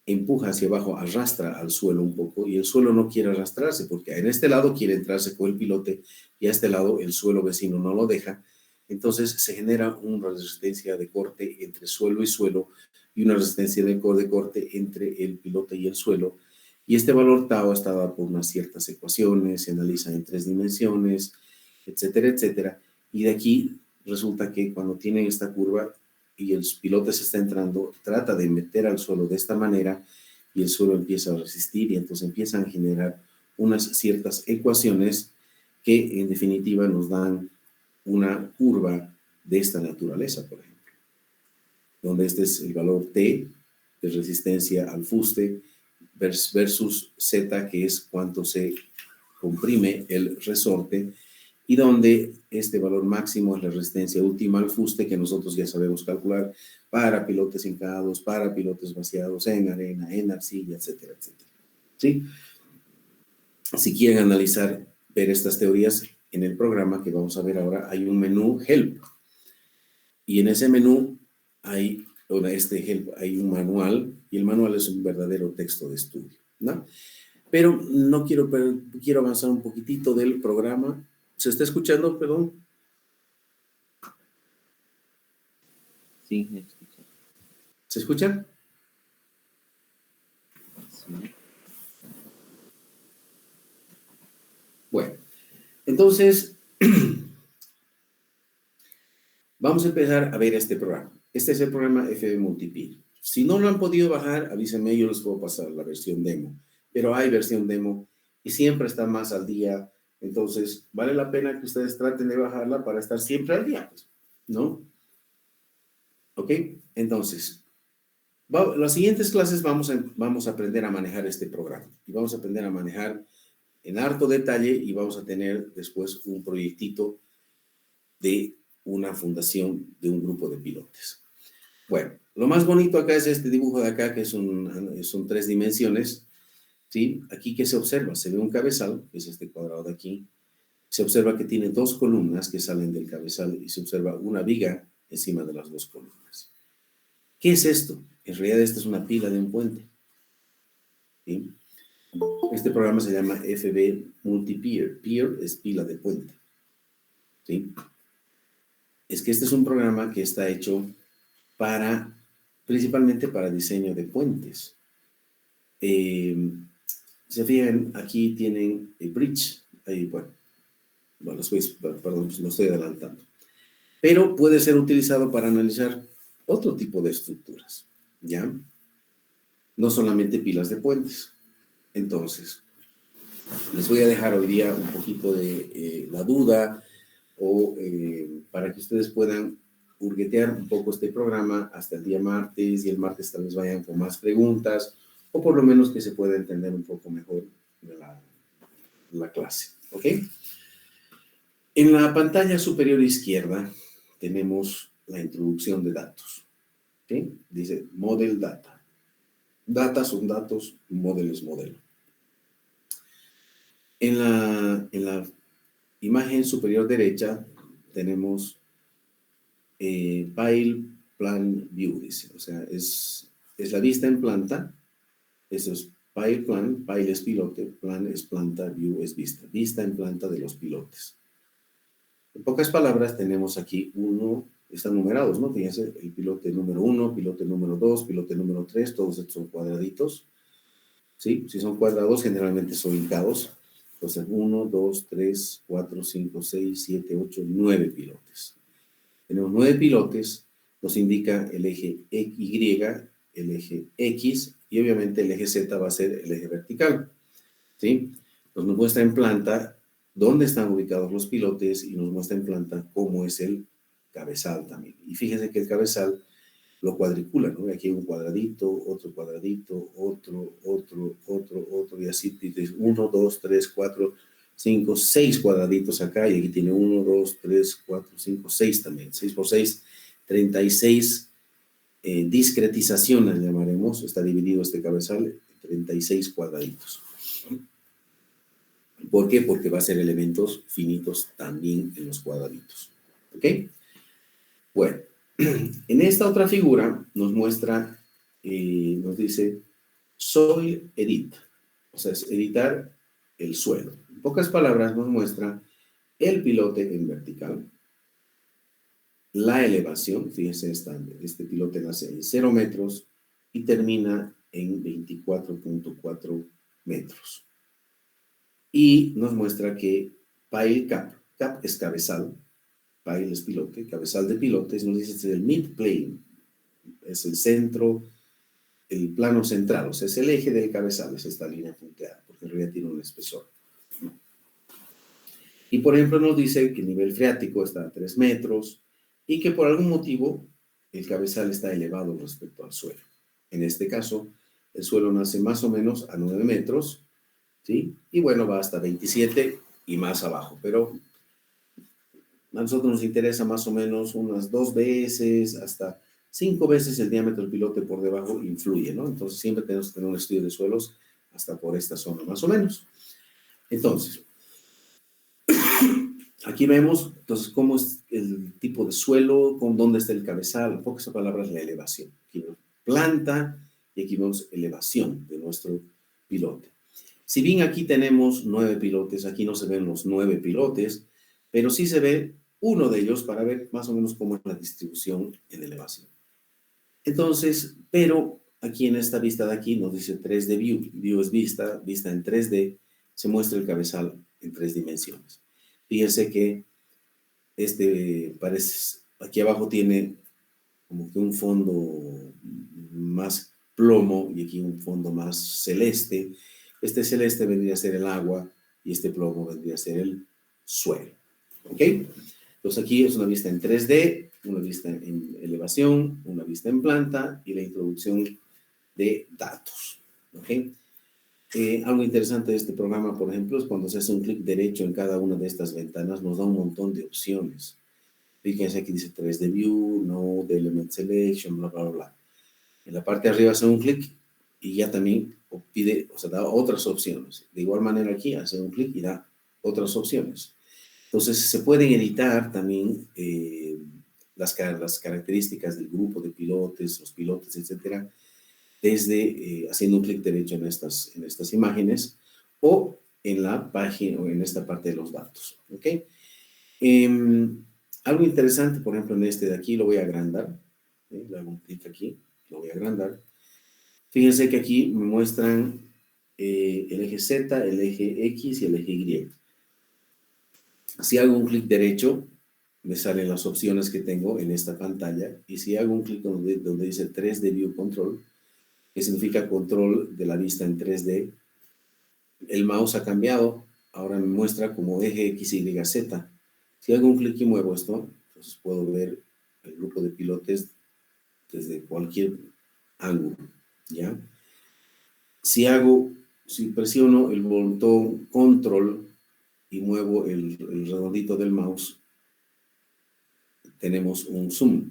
[SPEAKER 1] empuja hacia abajo, arrastra al suelo un poco, y el suelo no quiere arrastrarse, porque en este lado quiere entrarse con el pilote, y a este lado el suelo vecino no lo deja. Entonces se genera una resistencia de corte entre suelo y suelo, y una resistencia de corte entre el pilote y el suelo. Y este valor tau está dado por unas ciertas ecuaciones, se analiza en 3 dimensiones, etcétera, etcétera. Y de aquí resulta que cuando tienen esta curva y el pilote se está entrando, trata de meter al suelo de esta manera y el suelo empieza a resistir y entonces empiezan a generar unas ciertas ecuaciones que en definitiva nos dan una curva de esta naturaleza, por ejemplo, donde este es el valor T de resistencia al fuste versus Z, que es cuánto se comprime el resorte, y donde este valor máximo es la resistencia última al fuste, que nosotros ya sabemos calcular para pilotes hincados, para pilotes vaciados en arena, en arcilla, etcétera, etcétera. ¿Sí? Si quieren analizar, ver estas teorías, en el programa que vamos a ver ahora hay un menú Help. Y en ese menú hay, hay un manual, y el manual es un verdadero texto de estudio, ¿no? Pero no quiero, quiero avanzar un poquitito del programa. ¿Se está escuchando, perdón?
[SPEAKER 4] Sí, me escucho.
[SPEAKER 1] ¿Se escucha?
[SPEAKER 4] Sí.
[SPEAKER 1] Bueno, entonces, vamos a empezar a ver este programa. Este es el programa FB Multipeer. Si no lo han podido bajar, avísenme, yo les puedo pasar la versión demo. Pero hay versión demo y siempre está más al día. Entonces, vale la pena que ustedes traten de bajarla para estar siempre al día, pues, ¿no? ¿Ok? Entonces, las siguientes clases vamos a aprender a manejar este programa. Y vamos a aprender a manejar en harto detalle y vamos a tener después un proyectito de una fundación de un grupo de pilotes. Bueno, lo más bonito acá es este dibujo de acá, que son 3 dimensiones, ¿sí? Aquí, ¿qué se observa? Se ve un cabezal, que es este cuadrado de aquí. Se observa que tiene 2 columnas que salen del cabezal y se observa una viga encima de las 2 columnas. ¿Qué es esto? En realidad, esta es una pila de un puente, ¿sí? Este programa se llama FB Multipeer. Peer es pila de puente, ¿sí? Es que este es un programa que está hecho principalmente para diseño de puentes. Se fijan, aquí tienen el bridge, ahí, bueno, perdón, pues lo estoy adelantando. Pero puede ser utilizado para analizar otro tipo de estructuras, ¿ya? No solamente pilas de puentes. Entonces, les voy a dejar hoy día un poquito de la duda o para que ustedes puedan hurguetear un poco este programa hasta el día martes, y el martes tal vez vayan con más preguntas o por lo menos que se pueda entender un poco mejor de la clase, ¿ok? En la pantalla superior izquierda tenemos la introducción de datos, ¿ok? Dice Model Data. Data son datos, model es modelo. En la imagen superior derecha tenemos Pile Plan View, dice, o sea, es la vista en planta. Eso es Pile Plan, Pile es pilote, Plan es planta, View es vista, vista en planta de los pilotes. En pocas palabras, tenemos aquí están numerados, ¿no? Fíjense, el pilote número 1, pilote número 2, pilote número 3, todos estos son cuadraditos, ¿sí? Si son cuadrados, generalmente son hincados. Entonces, 1, 2, 3, 4, 5, 6, 7, 8, 9 pilotes. Tenemos 9 pilotes, nos indica el eje Y, el eje X, y obviamente el eje Z va a ser el eje vertical, ¿sí? Nos muestra en planta dónde están ubicados los pilotes y nos muestra en planta cómo es el cabezal también. Y fíjense que el cabezal lo cuadricula, ¿no? Aquí hay un cuadradito, otro, y así, 1, 2, 3, 4, 5, 6 cuadraditos acá, y aquí tiene 1, 2, 3, 4, 5, 6 también, 6 por 6, 36 discretizaciones llamaremos, está dividido este cabezal en 36 cuadraditos. ¿Por qué? Porque va a ser elementos finitos también en los cuadraditos, ¿ok? Bueno, en esta otra figura nos muestra, nos dice Soil Edit, o sea, es editar el suelo. En pocas palabras nos muestra el pilote en vertical, la elevación, fíjense, este pilote nace en 0 metros y termina en 24.4 metros. Y nos muestra que Pile Cap es cabezal, Pile es pilote, cabezal de pilotes, nos dice que es el mid plane, es el centro el plano central, o sea, es el eje del cabezal, es esta línea punteada, porque en realidad tiene un espesor. Y por ejemplo nos dice que el nivel freático está a 3 metros y que por algún motivo el cabezal está elevado respecto al suelo. En este caso, el suelo nace más o menos a 9 metros, ¿sí? Y bueno, va hasta 27 y más abajo, pero a nosotros nos interesa más o menos unas 2 veces, hasta 5 veces el diámetro del pilote por debajo influye, ¿no? Entonces siempre tenemos que tener un estudio de suelos hasta por esta zona más o menos. Entonces, aquí vemos, entonces, cómo es el tipo de suelo, con dónde está el cabezal, en pocas palabras, la elevación. Aquí vemos planta y aquí vemos elevación de nuestro pilote. Si bien aquí tenemos 9 pilotes, aquí no se ven los 9 pilotes, pero sí se ve uno de ellos para ver más o menos cómo es la distribución en elevación. Entonces, pero aquí en esta vista de aquí nos dice 3D View. View es vista, vista en 3D, se muestra el cabezal en 3 dimensiones. Fíjense que parece, aquí abajo tiene como que un fondo más plomo y aquí un fondo más celeste. Este celeste vendría a ser el agua y este plomo vendría a ser el suelo. ¿Ok? Entonces aquí es una vista en 3D, una vista en elevación, una vista en planta y la introducción de datos. ¿Ok? Algo interesante de este programa, por ejemplo, es cuando se hace un clic derecho en cada una de estas ventanas, nos da un montón de opciones. Fíjense aquí dice 3D View, Node, Element Selection, bla, bla, bla. En la parte de arriba hace un clic y ya también pide, o sea, da otras opciones. De igual manera aquí hace un clic y da otras opciones. Entonces se pueden editar también las características del grupo de pilotes, los pilotes, etcétera, desde haciendo un clic derecho en estas imágenes o en la página o en esta parte de los datos. ¿Ok? Algo interesante, por ejemplo, en este de aquí lo voy a agrandar. Le hago un clic aquí, lo voy a agrandar. Fíjense que aquí me muestran el eje Z, el eje X y el eje Y. Si hago un clic derecho, me salen las opciones que tengo en esta pantalla. Y si hago un clic donde dice 3D View Control, que significa control de la vista en 3D, el mouse ha cambiado. Ahora me muestra como eje X, Y, Z. Si hago un clic y muevo esto, entonces puedo ver el grupo de pilotes desde cualquier ángulo, ¿ya? Si presiono el botón control y muevo el redondito del mouse, tenemos un zoom.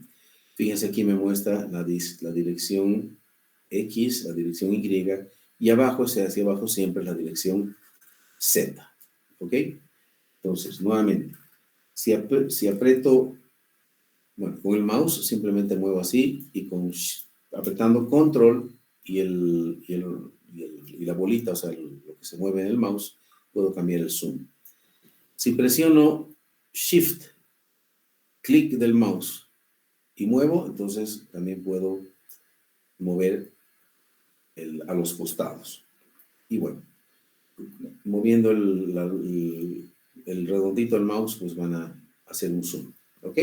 [SPEAKER 1] Fíjense aquí me muestra la dirección X, la dirección Y, y abajo, hacia abajo siempre la dirección Z, ¿ok? Entonces, nuevamente, si aprieto, bueno, con el mouse simplemente muevo así y apretando control y la bolita, o sea, lo que se mueve en el mouse, puedo cambiar el zoom. Si presiono Shift, clic del mouse y muevo, entonces también puedo mover a los costados. Y bueno, moviendo el redondito del mouse, pues van a hacer un zoom, ¿ok?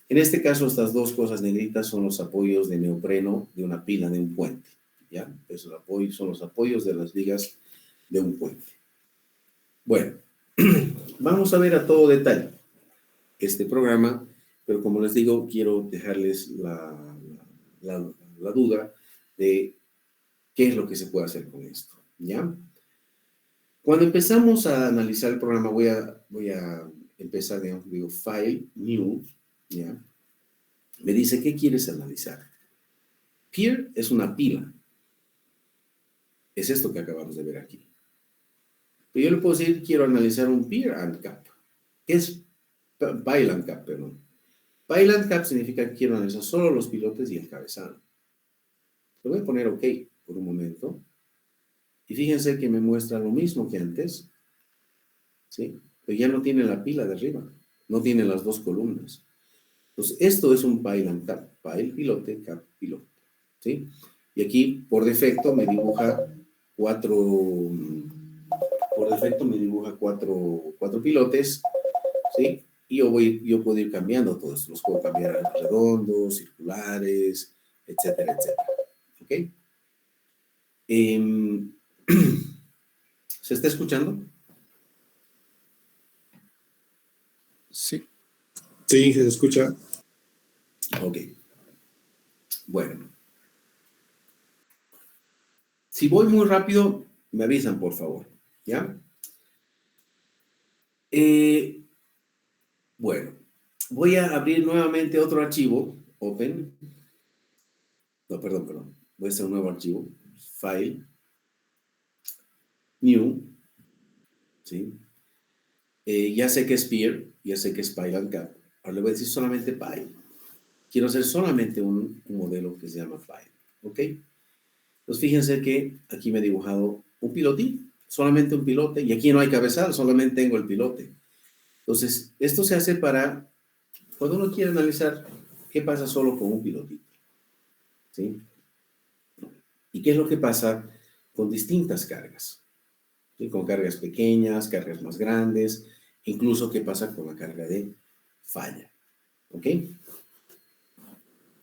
[SPEAKER 1] En este caso, estas dos cosas negritas son los apoyos de neopreno de una pila de un puente, ¿ya? Esos apoyos son los apoyos de las vigas de un puente. Bueno, vamos a ver a todo detalle este programa, pero como les digo, quiero dejarles la duda de qué es lo que se puede hacer con esto, ¿ya? Cuando empezamos a analizar el programa, voy a empezar, digamos, digo, File, New, ¿ya? Me dice, ¿qué quieres analizar? Pier es una pila. Es esto que acabamos de ver aquí. Pero yo le puedo decir, quiero analizar un Pier and Cap. ¿Qué es Pile and Cap, perdón? Pile and Cap significa que quiero analizar solo los pilotes y el cabezal. Le voy a poner OK por un momento. Y fíjense que me muestra lo mismo que antes. ¿Sí? Pero ya no tiene la pila de arriba. No tiene las dos columnas. Entonces, esto es un Pile and Cap. Pile, pilote, Cap, pilote. ¿Sí? Y aquí, por defecto, me dibuja cuatro pilotes, ¿sí? Y yo puedo ir cambiando todos. Los puedo cambiar a redondos, circulares, etcétera, etcétera. ¿Ok? Em, ¿Se está escuchando?
[SPEAKER 2] Sí.
[SPEAKER 5] Sí, se escucha.
[SPEAKER 1] Ok. Bueno. Si voy muy rápido, me avisan, por favor. ¿Ya? Bueno, voy a abrir nuevamente otro archivo, Open. No, perdón. Voy a hacer un nuevo archivo. File. New. ¿Sí? Ya sé que es Peer, ya sé que es PyLandCap. Ahora le voy a decir solamente Py. Quiero hacer solamente un modelo que se llama File. ¿Ok? Entonces fíjense que aquí me he dibujado un pilotín, solamente un pilote, y aquí no hay cabezal, solamente tengo el pilote. Entonces, esto se hace para cuando uno quiere analizar qué pasa solo con un pilotito. ¿Sí? ¿Y qué es lo que pasa con distintas cargas? ¿Sí? Con cargas pequeñas, cargas más grandes, incluso qué pasa con la carga de falla. ¿Ok?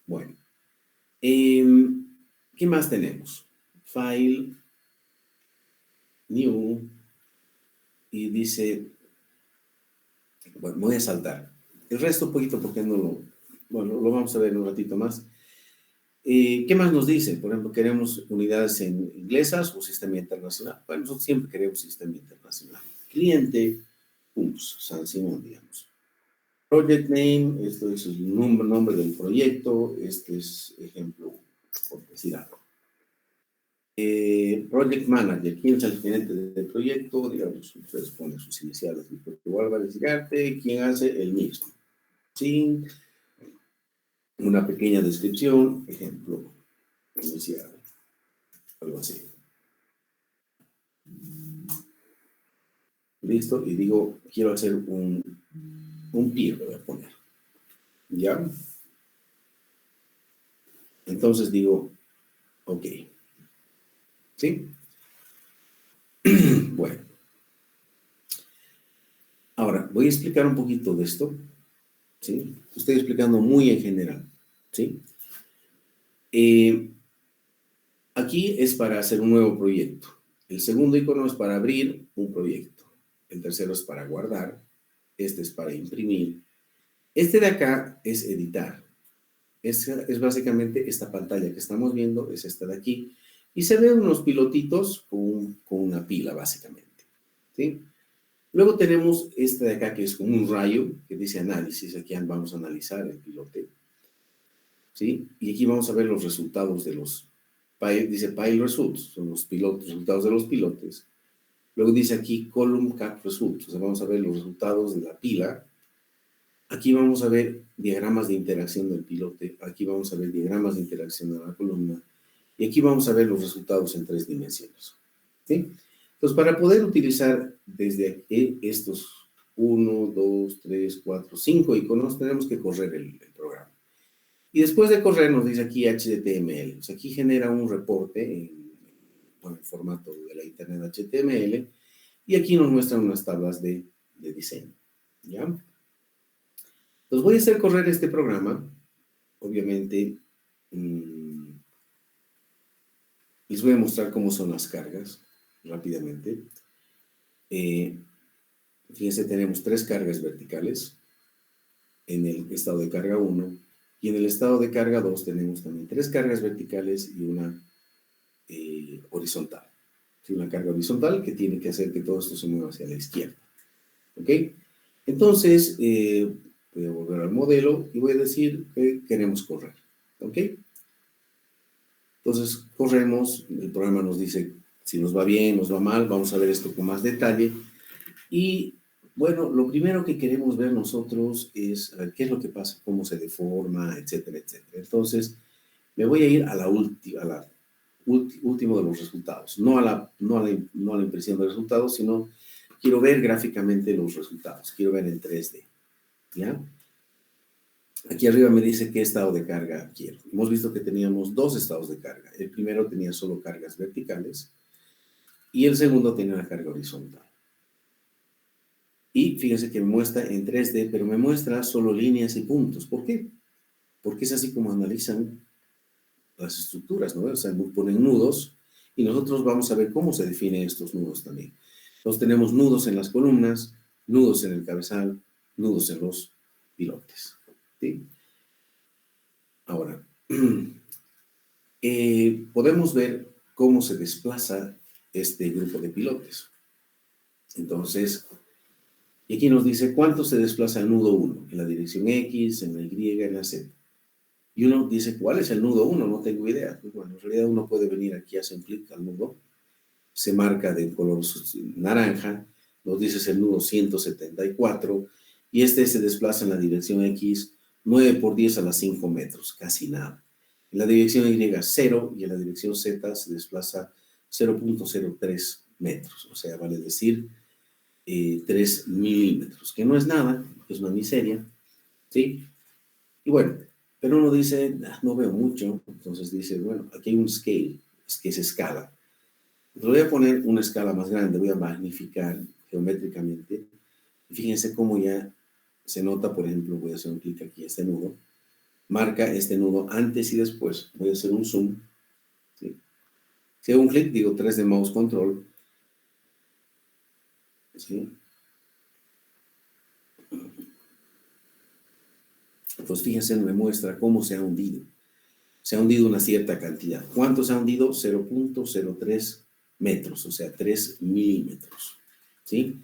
[SPEAKER 1] Bueno. ¿Qué más tenemos? File, New, y dice, bueno, voy a saltar. El resto un poquito porque no lo, bueno, lo vamos a ver un ratito más. ¿Qué más nos dice? Por ejemplo, ¿queremos unidades en inglesas o sistema internacional? Bueno, nosotros siempre queremos sistema internacional. Cliente, San Simón, digamos. Project name, esto es el nombre del proyecto, este es ejemplo, por decir algo. Project Manager, ¿quién es el gerente del proyecto? Digamos, ustedes ponen sus iniciales, Álvarez Garte, ¿quién hace el mismo? Sin una pequeña descripción, ejemplo, inicial, algo así. Listo, y digo, quiero hacer un peer, lo voy a poner. ¿Ya? Entonces digo, ok. ¿Sí? Bueno. Ahora, voy a explicar un poquito de esto. ¿Sí? Estoy explicando muy en general. ¿Sí? Aquí es para hacer un nuevo proyecto. El segundo icono es para abrir un proyecto. El tercero es para guardar. Este es para imprimir. Este de acá es editar. Es básicamente esta pantalla que estamos viendo, es esta de aquí. Y se ven unos pilotitos con una pila, básicamente. ¿Sí? Luego tenemos este de acá que es como un rayo que dice análisis. Aquí vamos a analizar el pilote. ¿Sí? Y aquí vamos a ver los resultados de los, dice Pile Results, son los resultados de los pilotes. Luego dice aquí Column Cap Results, o sea, vamos a ver los resultados de la pila. Aquí vamos a ver diagramas de interacción del pilote, aquí vamos a ver diagramas de interacción de la columna, y aquí vamos a ver los resultados en 3 dimensiones. ¿Sí? Entonces, para poder utilizar desde aquí estos 1, 2, 3, 4, 5 iconos, tenemos que correr el programa. Y después de correr nos dice aquí HTML. O sea, aquí genera un reporte en formato de la internet HTML y aquí nos muestran unas tablas de diseño. ¿Ya? Entonces voy a hacer correr este programa. Obviamente, les voy a mostrar cómo son las cargas rápidamente. Fíjense, tenemos 3 cargas verticales en el estado de carga 1 y en el estado de carga 2 tenemos también 3 cargas verticales y una horizontal. ¿Sí? Una carga horizontal que tiene que hacer que todo esto se mueva hacia la izquierda. ¿Ok? Entonces, voy a volver al modelo y voy a decir que queremos correr. ¿Ok? Entonces, corremos, el programa nos dice si nos va bien, nos va mal, vamos a ver esto con más detalle. Y, bueno, lo primero que queremos ver nosotros es a ver qué es lo que pasa, cómo se deforma, etcétera, etcétera. Entonces, me voy a ir a la último de los resultados, no a la impresión de resultados, sino quiero ver gráficamente los resultados, quiero ver en 3D, ¿ya? Aquí arriba me dice qué estado de carga quiero. Hemos visto que teníamos 2 estados de carga. El primero tenía solo cargas verticales y el segundo tenía una carga horizontal. Y fíjense que me muestra en 3D, pero me muestra solo líneas y puntos. ¿Por qué? Porque es así como analizan las estructuras, ¿no? O sea, ponen nudos Y nosotros vamos a ver cómo se definen estos nudos también. Entonces tenemos nudos en las columnas, nudos en el cabezal, nudos en los pilotes. ¿Sí? Ahora, podemos ver cómo se desplaza este grupo de pilotes. Entonces, y aquí nos dice cuánto se desplaza el nudo 1, en la dirección X, en la Y, en la Z. Y uno dice, ¿cuál es el nudo 1? No tengo idea. Pues bueno, en realidad uno puede venir aquí, hace un clic al nudo, se marca de color naranja, nos dice es el nudo 174, y este se desplaza en la dirección X 9 por 10 a las 5 metros, casi nada. En la dirección Y 0 y en la dirección Z se desplaza 0.03 metros, o sea, vale decir 3 milímetros, que no es nada, es una miseria, ¿sí? Y bueno, pero uno dice, no veo mucho, entonces dice, bueno, aquí hay un scale, es que es escala. Le voy a poner una escala más grande, voy a magnificar geométricamente. Y fíjense cómo ya se nota, por ejemplo, voy a hacer un clic aquí a este nudo, marca este nudo antes y después. Voy a hacer un zoom. ¿Sí? Si hago un clic, digo 3 de mouse control. ¿Sí? Entonces, fíjense, me muestra cómo se ha hundido. Se ha hundido una cierta cantidad. ¿Cuánto se ha hundido? 0.03 metros, o sea, 3 milímetros. ¿Sí?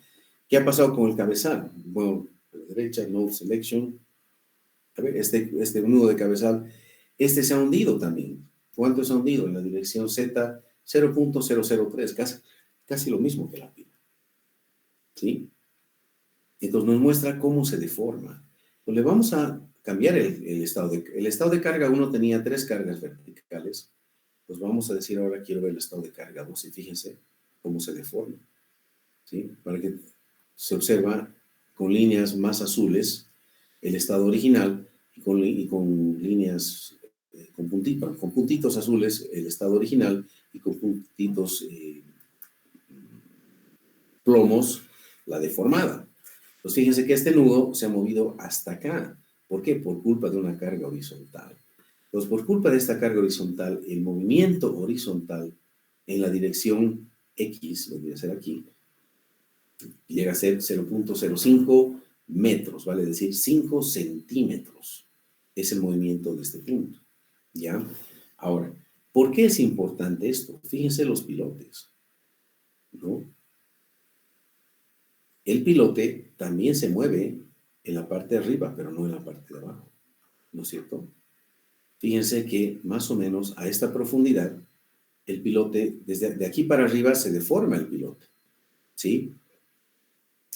[SPEAKER 1] ¿Qué ha pasado con el cabezal? Bueno, a la derecha, Node Selection. A ver, este nudo de cabezal, este se ha hundido también. ¿Cuánto se ha hundido? En la dirección Z, 0.003, casi lo mismo que la pila. ¿Sí? Entonces nos muestra cómo se deforma. Pues le vamos a cambiar el estado de... El estado de carga 1 tenía 3 cargas verticales. Pues vamos a decir ahora quiero ver el estado de carga 2 y fíjense cómo se deforma. ¿Sí? Para que se observa con líneas más azules el estado original y con líneas, con puntitos azules el estado original y con puntitos plomos la deformada. Pues fíjense que este nudo se ha movido hasta acá. ¿Por qué? Por culpa de una carga horizontal. Entonces, por culpa de esta carga horizontal, el movimiento horizontal en la dirección X, lo voy a hacer aquí, llega a ser 0.05 metros, vale decir 5 centímetros. Es el movimiento de este punto. ¿Ya? Ahora, ¿por qué es importante esto? Fíjense los pilotes, ¿no? El pilote también se mueve en la parte de arriba, pero no en la parte de abajo, ¿no es cierto? Fíjense que más o menos a esta profundidad, el pilote, desde de aquí para arriba se deforma el pilote, ¿sí?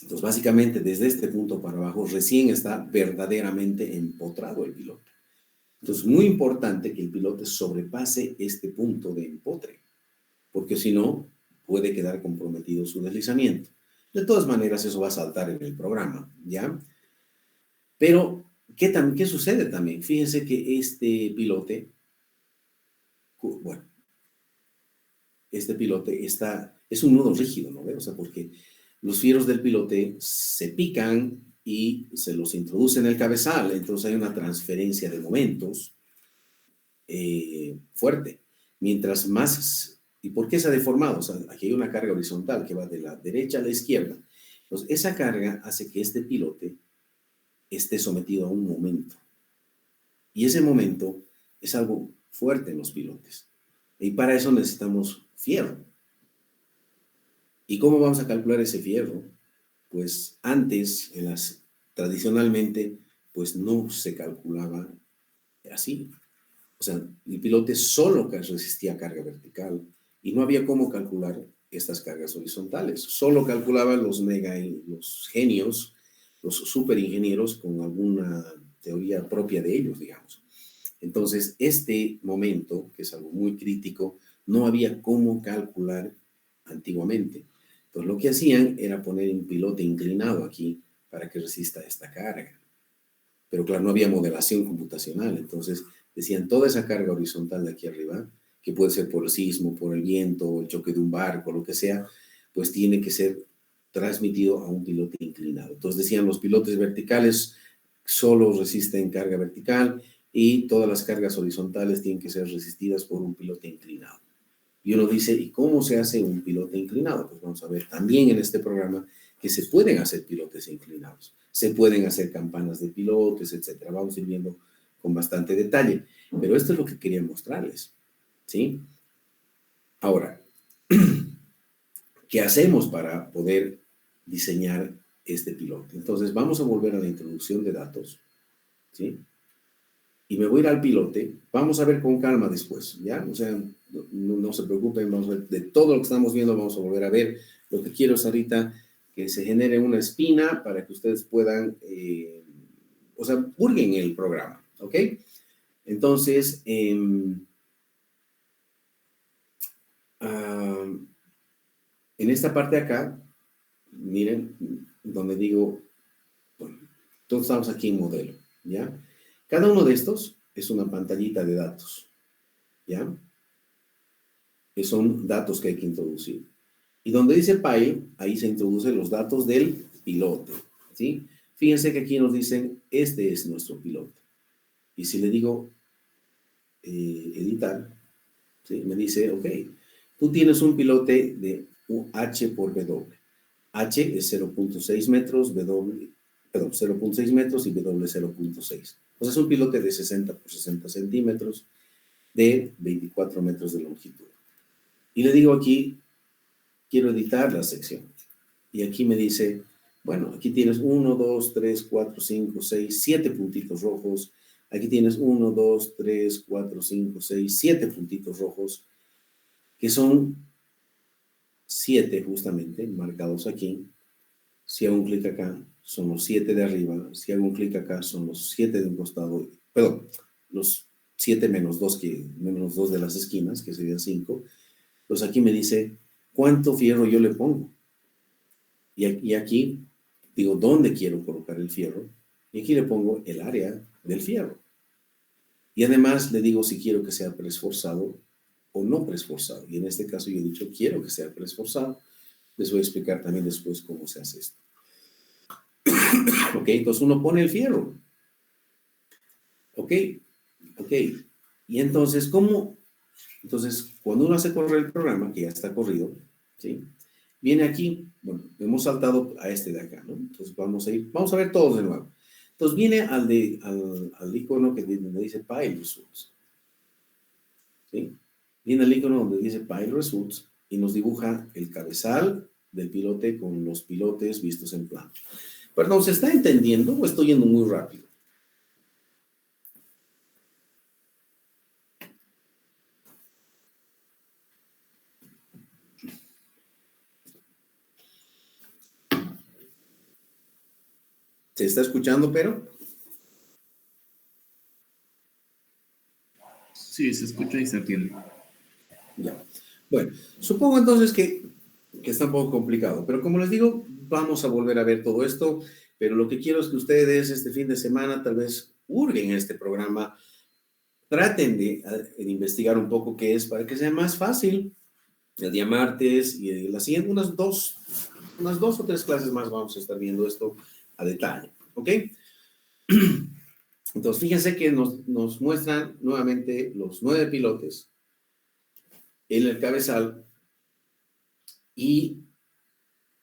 [SPEAKER 1] Entonces, básicamente, desde este punto para abajo, recién está verdaderamente empotrado el pilote. Entonces, muy importante que el pilote sobrepase este punto de empotre, porque si no, puede quedar comprometido su deslizamiento. De todas maneras, eso va a saltar en el programa, ¿ya? Pero, ¿qué sucede también? Fíjense que este pilote, bueno, este pilote es un nudo rígido, ¿no ve? O sea, porque los fierros del pilote se pican y se los introduce en el cabezal, entonces hay una transferencia de momentos fuerte. Mientras más... ¿Y por qué se ha deformado? O sea, aquí hay una carga horizontal que va de la derecha a la izquierda. Entonces, esa carga hace que este pilote esté sometido a un momento. Y ese momento es algo fuerte en los pilotes. Y para eso necesitamos fierro. ¿Y cómo vamos a calcular ese fierro? Pues antes, tradicionalmente, pues no se calculaba así. O sea, el pilote solo resistía carga vertical y no había cómo calcular estas cargas horizontales. Solo calculaban los genios, los superingenieros con alguna teoría propia de ellos, digamos. Entonces, este momento, que es algo muy crítico, no había cómo calcular antiguamente. Entonces, lo que hacían era poner un pilote inclinado aquí para que resista esta carga. Pero claro, no había modelación computacional, entonces decían toda esa carga horizontal de aquí arriba, que puede ser por el sismo, por el viento, el choque de un barco, lo que sea, pues tiene que ser transmitido a un pilote inclinado. Entonces decían los pilotes verticales solo resisten carga vertical y todas las cargas horizontales tienen que ser resistidas por un pilote inclinado. Y uno dice, ¿y cómo se hace un pilote inclinado? Pues vamos a ver también en este programa que se pueden hacer pilotes inclinados. Se pueden hacer campanas de pilotes, etcétera. Vamos a ir viendo con bastante detalle. Pero esto es lo que quería mostrarles, ¿sí? Ahora, ¿qué hacemos para poder diseñar este pilote? Entonces, vamos a volver a la introducción de datos, ¿sí? Y me voy a ir al pilote. Vamos a ver con calma después, ¿ya? O sea, no se preocupen, vamos a ver de todo lo que estamos viendo, vamos a volver a ver. Lo que quiero es ahorita que se genere una espina para que ustedes puedan, o sea, hurguen el programa, ¿ok? Entonces, en esta parte de acá, miren, donde digo, bueno, todos estamos aquí en modelo, ¿ya? Cada uno de estos es una pantallita de datos, ¿ya? Que son datos que hay que introducir. Y donde dice Pile, ahí se introducen los datos del pilote, ¿sí? Fíjense que aquí nos dicen, este es nuestro pilote. Y si le digo editar, ¿sí? Me dice, ok, tú tienes un pilote de H por W. H es 0.6 metros, W, perdón, 0.6 metros y W 0.6. O sea, es un pilote de 60 por 60 centímetros de 24 metros de longitud. Y le digo aquí, quiero editar la sección. Y aquí me dice, bueno, aquí tienes 1, 2, 3, 4, 5, 6, 7 puntitos rojos. Aquí tienes 1, 2, 3, 4, 5, 6, 7 puntitos rojos, que son 7 justamente marcados aquí. Si hago un clic acá, son los 7 de arriba. Si hago un clic acá, son los 7 de un costado. Perdón, los 7 menos 2, menos 2 de las esquinas, que serían 5. Pues aquí me dice cuánto fierro yo le pongo. Y aquí digo dónde quiero colocar el fierro. Y aquí le pongo el área del fierro. Y además le digo si quiero que sea preesforzado o no preesforzado. Y en este caso yo he dicho quiero que sea preesforzado. Les voy a explicar también después cómo se hace esto. Ok, entonces uno pone el fierro. Ok. Y entonces, ¿cómo? Entonces, cuando uno hace correr el programa, que ya está corrido, ¿sí? Viene aquí, bueno, hemos saltado a este de acá, ¿no? Entonces vamos a ver todos de nuevo. Entonces viene al icono que donde dice Pile Results, ¿sí? Viene al icono donde dice Pile Results y nos dibuja el cabezal del pilote con los pilotes vistos en plano. Perdón, ¿se está entendiendo o estoy yendo muy rápido? ¿Se está escuchando, pero?
[SPEAKER 6] Sí, se escucha y se entiende.
[SPEAKER 1] Ya. Bueno, supongo entonces que está un poco complicado, pero como les digo, vamos a volver a ver todo esto, pero lo que quiero es que ustedes este fin de semana tal vez hurguen este programa, traten de investigar un poco qué es para que sea más fácil. El día martes y la siguiente, unas dos o tres clases más vamos a estar viendo esto a detalle, ¿ok? Entonces, fíjense que nos muestran nuevamente los 9 pilotes en el cabezal y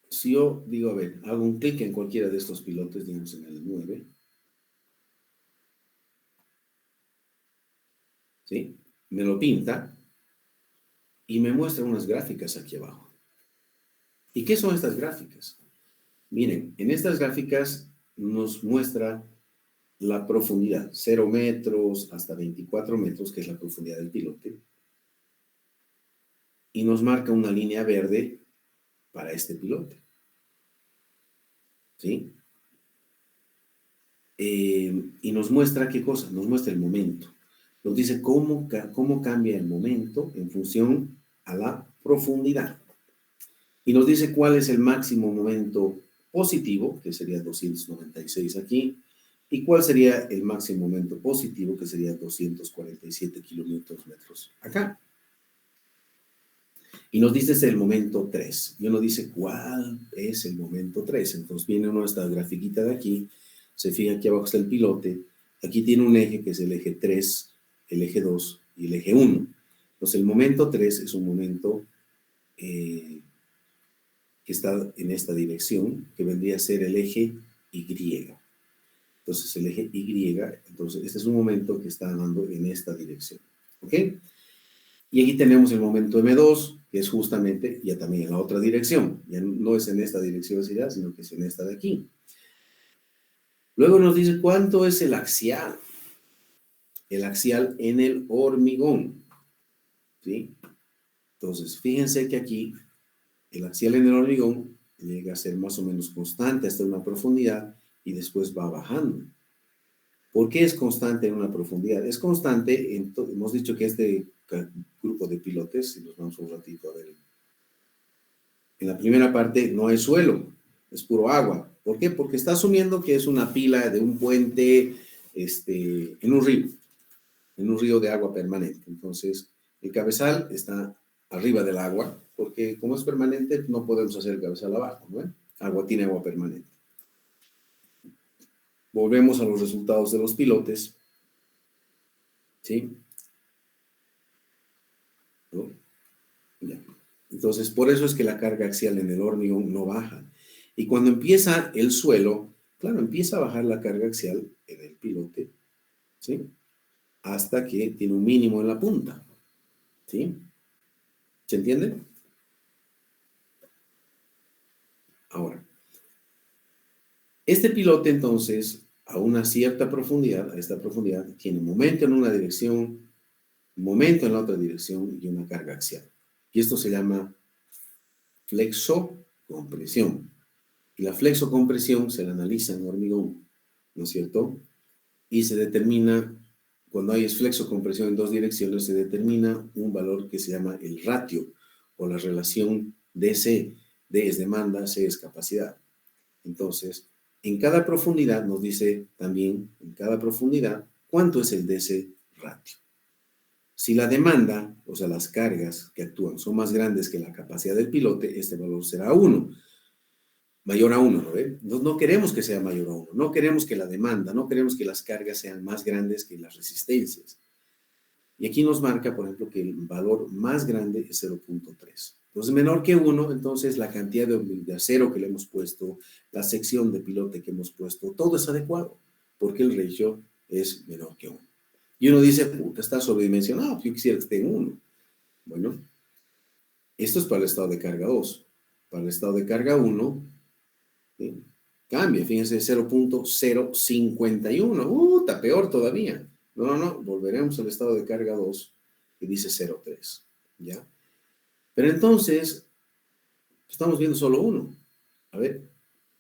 [SPEAKER 1] si yo digo, a ver, hago un clic en cualquiera de estos pilotes, digamos en el 9, ¿sí? Me lo pinta y me muestra unas gráficas aquí abajo. ¿Y qué son estas gráficas? Miren, en estas gráficas nos muestra la profundidad, 0 metros hasta 24 metros, que es la profundidad del pilote, y nos marca una línea verde para este pilote, ¿sí? Y nos muestra qué cosa, nos muestra el momento, nos dice cómo cambia el momento en función a la profundidad, y nos dice cuál es el máximo momento positivo, que sería 296 aquí, y cuál sería el máximo momento positivo, que sería 247 kilómetros metros acá. Y nos dice el momento 3. Y uno dice, ¿cuál es el momento 3? Entonces viene uno esta grafiquita de aquí, se fija aquí abajo está el pilote, aquí tiene un eje que es el eje 3, el eje 2 y el eje 1. Entonces, el momento 3 es un momento que está en esta dirección, que vendría a ser el eje Y. Entonces, el eje Y, entonces, este es un momento que está andando en esta dirección. ¿Ok? Y aquí tenemos el momento M2, que es justamente ya también en la otra dirección. Ya no es en esta dirección, sino que es en esta de aquí. Luego nos dice cuánto es el axial. El axial en el hormigón. ¿Sí? Entonces, fíjense que aquí el axial en el hormigón llega a ser más o menos constante hasta una profundidad y después va bajando. ¿Por qué es constante en una profundidad? Es constante, hemos dicho que este grupo de pilotes, si nos vamos un ratito a ver, en la primera parte no hay suelo, es puro agua. ¿Por qué? Porque está asumiendo que es una pila de un puente en un río de agua permanente. Entonces, el cabezal está arriba del agua, porque como es permanente, no podemos hacer el cabezal abajo, ¿no? Agua tiene agua permanente. Volvemos a los resultados de los pilotes. ¿Sí? ¿No? Ya. Entonces, por eso es que la carga axial en el hormigón no baja. Y cuando empieza el suelo, claro, empieza a bajar la carga axial en el pilote, ¿sí? Hasta que tiene un mínimo en la punta. ¿Sí? ¿Se entiende? Ahora, este pilote entonces, a una cierta profundidad, a esta profundidad, tiene un momento en una dirección, un momento en la otra dirección y una carga axial. Y esto se llama flexocompresión. Y la flexocompresión se la analiza en hormigón, ¿no es cierto? Y se determina, cuando hay flexocompresión en dos direcciones, se determina un valor que se llama el ratio o la relación DC. D es demanda, C es capacidad. Entonces, en cada profundidad nos dice también, en cada profundidad, cuánto es el DC ratio. Si la demanda, o sea, las cargas que actúan son más grandes que la capacidad del pilote, este valor será 1. Mayor a 1, ¿no ve? No queremos que sea mayor a 1, no queremos que la demanda, no queremos que las cargas sean más grandes que las resistencias. Y aquí nos marca, por ejemplo, que el valor más grande es 0.3. Entonces, menor que 1, entonces la cantidad de acero que le hemos puesto, la sección de pilote que hemos puesto, todo es adecuado, porque el ratio es menor que 1. Y uno dice, puta, está sobredimensionado, yo quisiera que esté en 1. Bueno, esto es para el estado de carga 2. Para el estado de carga 1, ¿sí? Cambia, fíjense, 0.051. Está peor todavía. No, volveremos al estado de carga 2, que dice 0.3, ¿ya? Pero entonces, estamos viendo solo uno. A ver,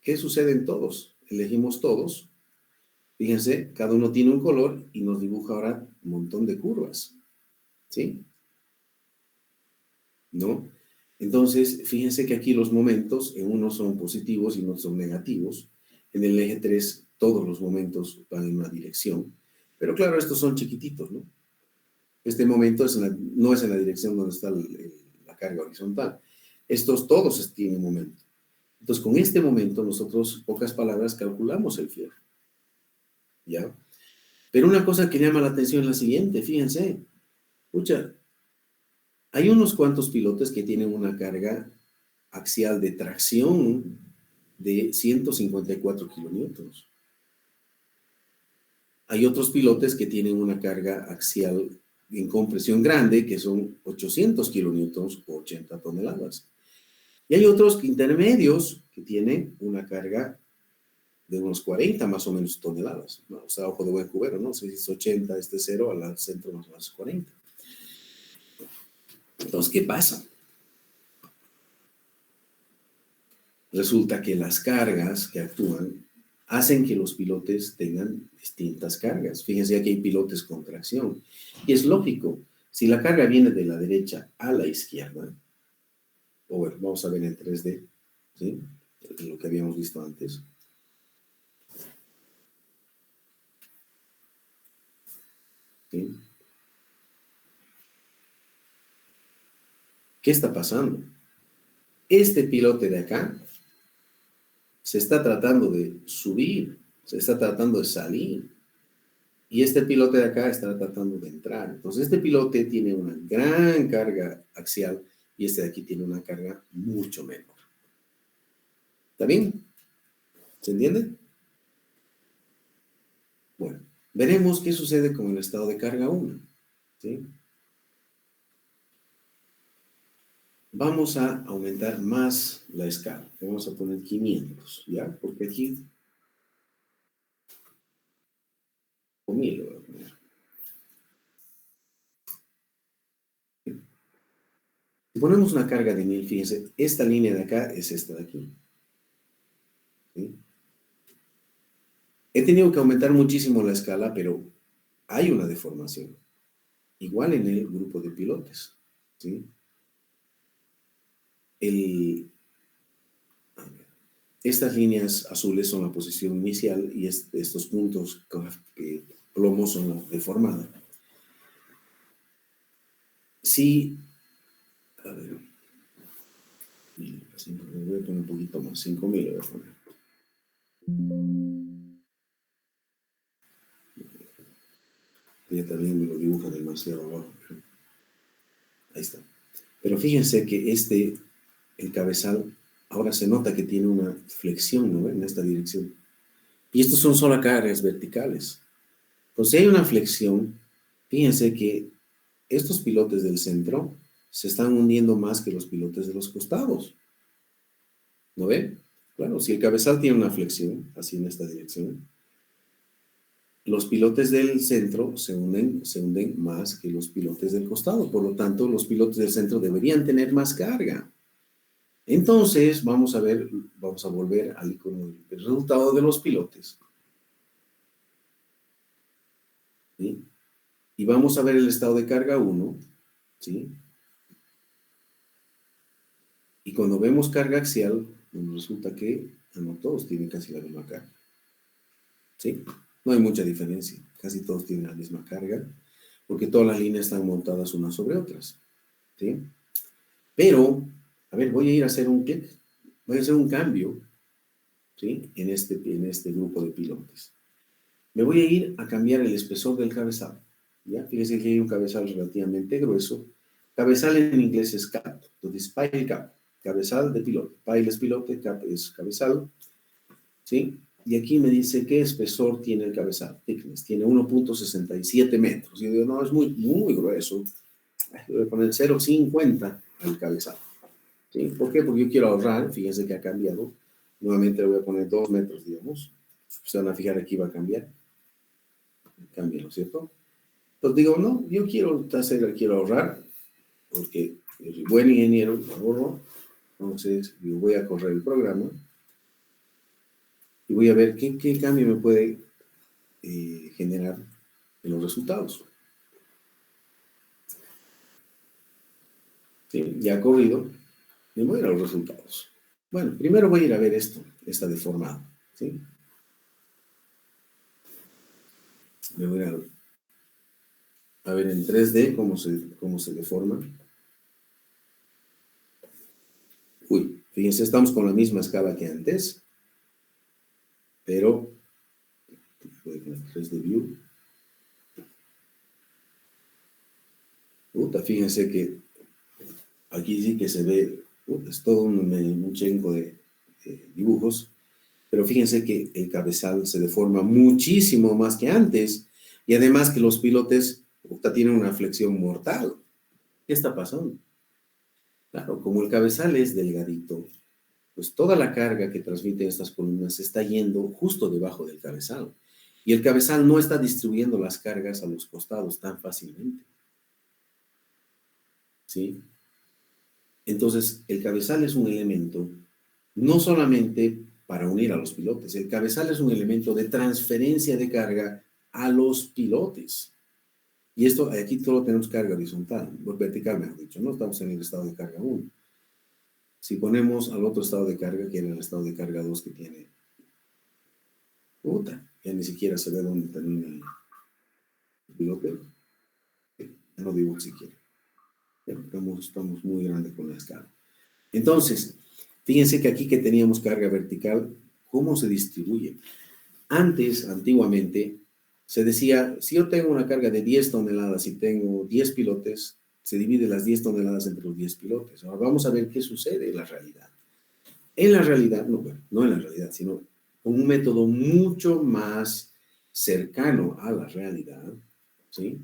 [SPEAKER 1] ¿qué sucede en todos? Elegimos todos. Fíjense, cada uno tiene un color y nos dibuja ahora un montón de curvas, ¿sí? ¿No? Entonces, fíjense que aquí los momentos, en unos son positivos y en otros son negativos. En el eje 3, todos los momentos van en una dirección. Pero claro, estos son chiquititos, ¿no? Este momento no es en la dirección donde está la carga horizontal. Estos todos tienen momento. Entonces, con este momento, nosotros, pocas palabras, calculamos el fierro. ¿Ya? Pero una cosa que llama la atención es la siguiente, fíjense. Escucha, hay unos cuantos pilotes que tienen una carga axial de tracción de 154 kilonewtons. Hay otros pilotes que tienen una carga axial en compresión grande, que son 800 kilonewtons o 80 toneladas. Y hay otros intermedios que tienen una carga de unos 40 más o menos toneladas, ¿no? O sea, ojo de buen cubero, ¿no? Si es 80, este 0, al centro más o menos 40. Entonces, ¿qué pasa? Resulta que las cargas que actúan hacen que los pilotes tengan distintas cargas. Fíjense, aquí hay pilotes con tracción. Y es lógico, si la carga viene de la derecha a la izquierda, o bueno, vamos a ver en 3D, ¿sí? Lo que habíamos visto antes. ¿Sí? ¿Qué está pasando? Este pilote de acá se está tratando de subir, se está tratando de salir. Y este pilote de acá está tratando de entrar. Entonces, este pilote tiene una gran carga axial y este de aquí tiene una carga mucho menor. ¿Está bien? ¿Se entiende? Bueno, veremos qué sucede con el estado de carga 1. ¿Sí? Vamos a aumentar más la escala. Vamos a poner 500, ¿ya? Porque aquí... o 1000 lo voy a poner. Si ponemos una carga de 1000, fíjense, esta línea de acá es esta de aquí. ¿Sí? He tenido que aumentar muchísimo la escala, pero hay una deformación. Igual en el grupo de pilotes. ¿Sí? Estas líneas azules son la posición inicial y estos puntos plomos son la deformada. Si, a ver, me voy a poner un poquito más, 5000 voy a poner. Ya también me lo dibuja demasiado abajo. Ahí está. Pero fíjense que el cabezal, ahora se nota que tiene una flexión, ¿no? En esta dirección. Y estos son solo cargas verticales. Entonces, si hay una flexión, fíjense que estos pilotes del centro se están hundiendo más que los pilotes de los costados. ¿No ven? Claro, si el cabezal tiene una flexión, así en esta dirección, los pilotes del centro se hunden más que los pilotes del costado. Por lo tanto, los pilotes del centro deberían tener más carga. Entonces, vamos a volver al icono del resultado de los pilotes. ¿Sí? Y vamos a ver el estado de carga 1. ¿Sí? Y cuando vemos carga axial, nos resulta que no todos tienen casi la misma carga. ¿Sí? No hay mucha diferencia. Casi todos tienen la misma carga, porque todas las líneas están montadas unas sobre otras. ¿Sí? Pero, a ver, voy a ir a hacer un clic. Voy a hacer un cambio, ¿sí? En este grupo de pilotes. Me voy a ir a cambiar el espesor del cabezal. ¿Ya? Fíjense que hay un cabezal relativamente grueso. Cabezal en inglés es cap. Entonces, pile cap. Cabezal de pilote. Pile es pilote, cap es cabezal. ¿Sí? Y aquí me dice qué espesor tiene el cabezal. Thickness. Tiene 1.67 metros. Y yo digo, no, es muy, muy grueso. Voy a poner 0.50 al cabezal. ¿Sí? ¿Por qué? Porque yo quiero ahorrar. Fíjense que ha cambiado. Nuevamente le voy a poner 2 metros, digamos. Se van a fijar aquí, va a cambiar. Cambia, ¿no es cierto? Entonces digo, no, yo quiero ahorrar, porque yo soy buen ingeniero, ahorro. Entonces, yo voy a correr el programa y voy a ver qué cambio me puede generar en los resultados. ¿Sí? Ya ha corrido, y voy a ir a los resultados. Bueno, primero voy a ir a ver esta deformada. ¿Sí? Me voy a ver en 3D cómo se deforma. Uy, fíjense, estamos con la misma escala que antes, pero voy a poner 3D View. Fíjense que aquí sí que se ve, es todo un chenco de dibujos, pero fíjense que el cabezal se deforma muchísimo más que antes, y además que los pilotes tienen una flexión mortal. ¿Qué está pasando? Claro, como el cabezal es delgadito, pues toda la carga que transmiten estas columnas se está yendo justo debajo del cabezal. Y el cabezal no está distribuyendo las cargas a los costados tan fácilmente. ¿Sí? Entonces, el cabezal es un elemento no solamente para unir a los pilotes, el cabezal es un elemento de transferencia de carga a los pilotes. Y esto, aquí solo tenemos carga horizontal, vertical mejor dicho, no estamos en el estado de carga 1. Si ponemos al otro estado de carga, que era el estado de carga 2 que tiene, ya ni siquiera se ve dónde termina el pilote. Ya no digo siquiera. Estamos muy grandes con la escala. Entonces, fíjense que aquí que teníamos carga vertical, ¿cómo se distribuye? Antiguamente, Se decía, si yo tengo una carga de 10 toneladas y tengo 10 pilotes, se divide las 10 toneladas entre los 10 pilotes. Ahora vamos a ver qué sucede en la realidad. En la realidad, no, bueno, no en la realidad, sino con un método mucho más cercano a la realidad, ¿sí?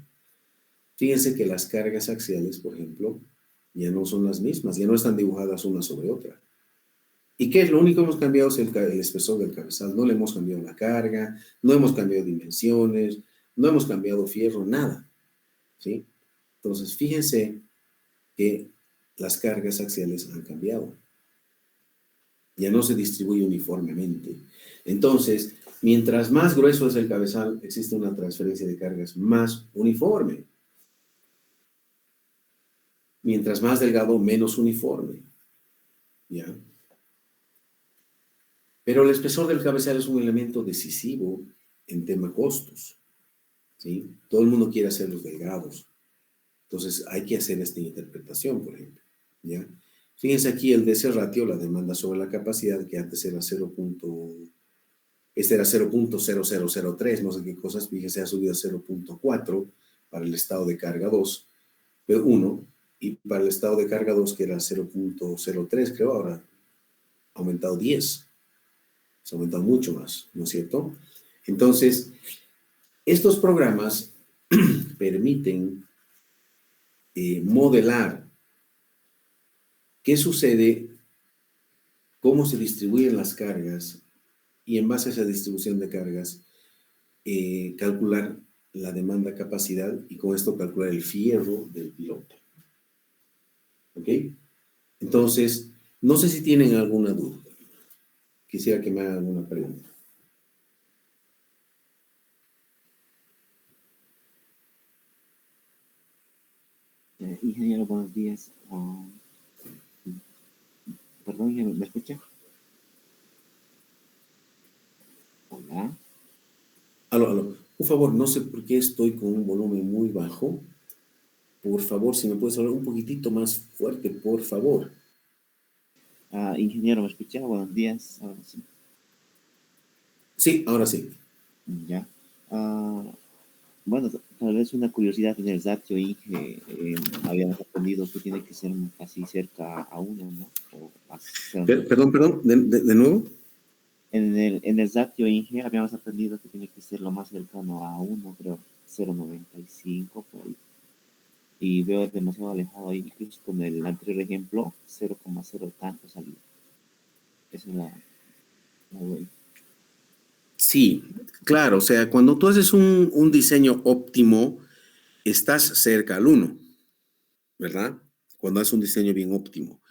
[SPEAKER 1] Fíjense que las cargas axiales, por ejemplo, ya no son las mismas, ya no están dibujadas una sobre otra. ¿Y qué es? Lo único que hemos cambiado es el espesor del cabezal. No le hemos cambiado la carga, no hemos cambiado dimensiones, no hemos cambiado fierro, nada, ¿sí? Entonces, fíjense que las cargas axiales han cambiado. Ya no se distribuye uniformemente. Entonces, mientras más grueso es el cabezal, existe una transferencia de cargas más uniforme. Mientras más delgado, menos uniforme. ¿Ya? Pero el espesor del cabezal es un elemento decisivo en tema costos, ¿sí? Todo el mundo quiere hacer los delgados. Entonces, hay que hacer esta interpretación, por ejemplo, ¿ya? Fíjense aquí el DC ratio, la demanda sobre la capacidad, que antes era 0. Este era 0.0003, no sé qué cosas, fíjense, ha subido a 0.4 para el estado de carga 2, 1, y para el estado de carga 2, que era 0.03, creo, ahora ha aumentado 10. Se ha aumentado mucho más, ¿no es cierto? Entonces, estos programas permiten modelar qué sucede, cómo se distribuyen las cargas y en base a esa distribución de cargas, calcular la demanda capacidad y con esto calcular el fierro del piloto. ¿Ok? Entonces, no sé si tienen alguna duda. Quisiera que me hagan alguna pregunta.
[SPEAKER 4] Ingeniero, buenos días. Perdón, ingeniero, ¿me escucha? Hola.
[SPEAKER 1] Aló. Por favor, no sé por qué estoy con un volumen muy bajo. Por favor, si me puedes hablar un poquitito más fuerte, por favor.
[SPEAKER 4] Ingeniero, ¿me escucha? Buenos días. Ahora sí.
[SPEAKER 1] Sí, ahora sí.
[SPEAKER 4] Ya. Bueno, tal vez una curiosidad en el Zatio Inge, habíamos aprendido que tiene que ser casi cerca a 1, ¿no? O a 0,9.
[SPEAKER 1] Perdón, de nuevo.
[SPEAKER 4] En el Zatio Inge habíamos aprendido que tiene que ser lo más cercano a 1, creo, 0,95 por ahí. Y veo demasiado alejado ahí, incluso con el anterior ejemplo, 0,0 tanto salió. Esa es la web.
[SPEAKER 1] Sí, claro, o sea, cuando tú haces un diseño óptimo, estás cerca al 1, ¿verdad? Cuando haces un diseño bien óptimo.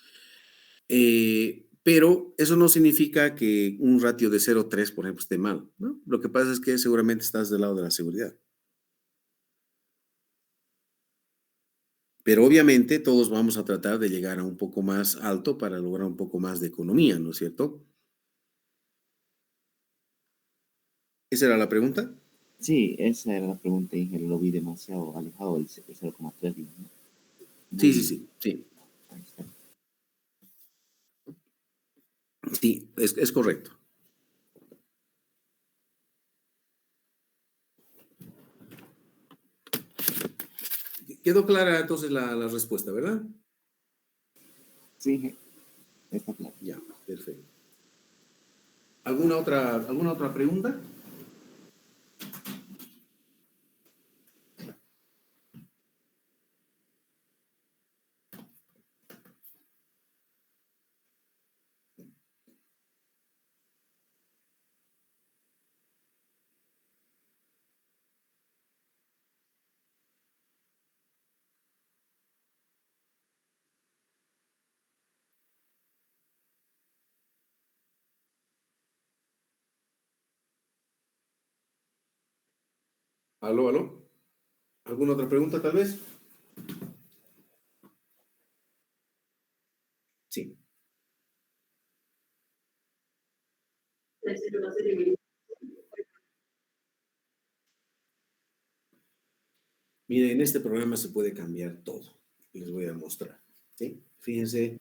[SPEAKER 1] Pero eso no significa que un ratio de 0,3, por ejemplo, esté mal, ¿no? Lo que pasa es que seguramente estás del lado de la seguridad. Pero obviamente todos vamos a tratar de llegar a un poco más alto para lograr un poco más de economía, ¿no es cierto? ¿Esa era la pregunta?
[SPEAKER 4] Sí, esa era la pregunta, Inge, lo vi demasiado alejado del 0,3, ¿no? Muy,
[SPEAKER 1] Sí.
[SPEAKER 4] ahí está.
[SPEAKER 1] Sí, es correcto. Quedó clara entonces la respuesta, ¿verdad?
[SPEAKER 4] Sí, Inge, está claro.
[SPEAKER 1] Ya, perfecto. ¿Alguna otra pregunta? Aló. ¿Alguna otra pregunta tal vez? Sí. Miren, en este programa se puede cambiar todo. Les voy a mostrar. ¿Sí? Fíjense.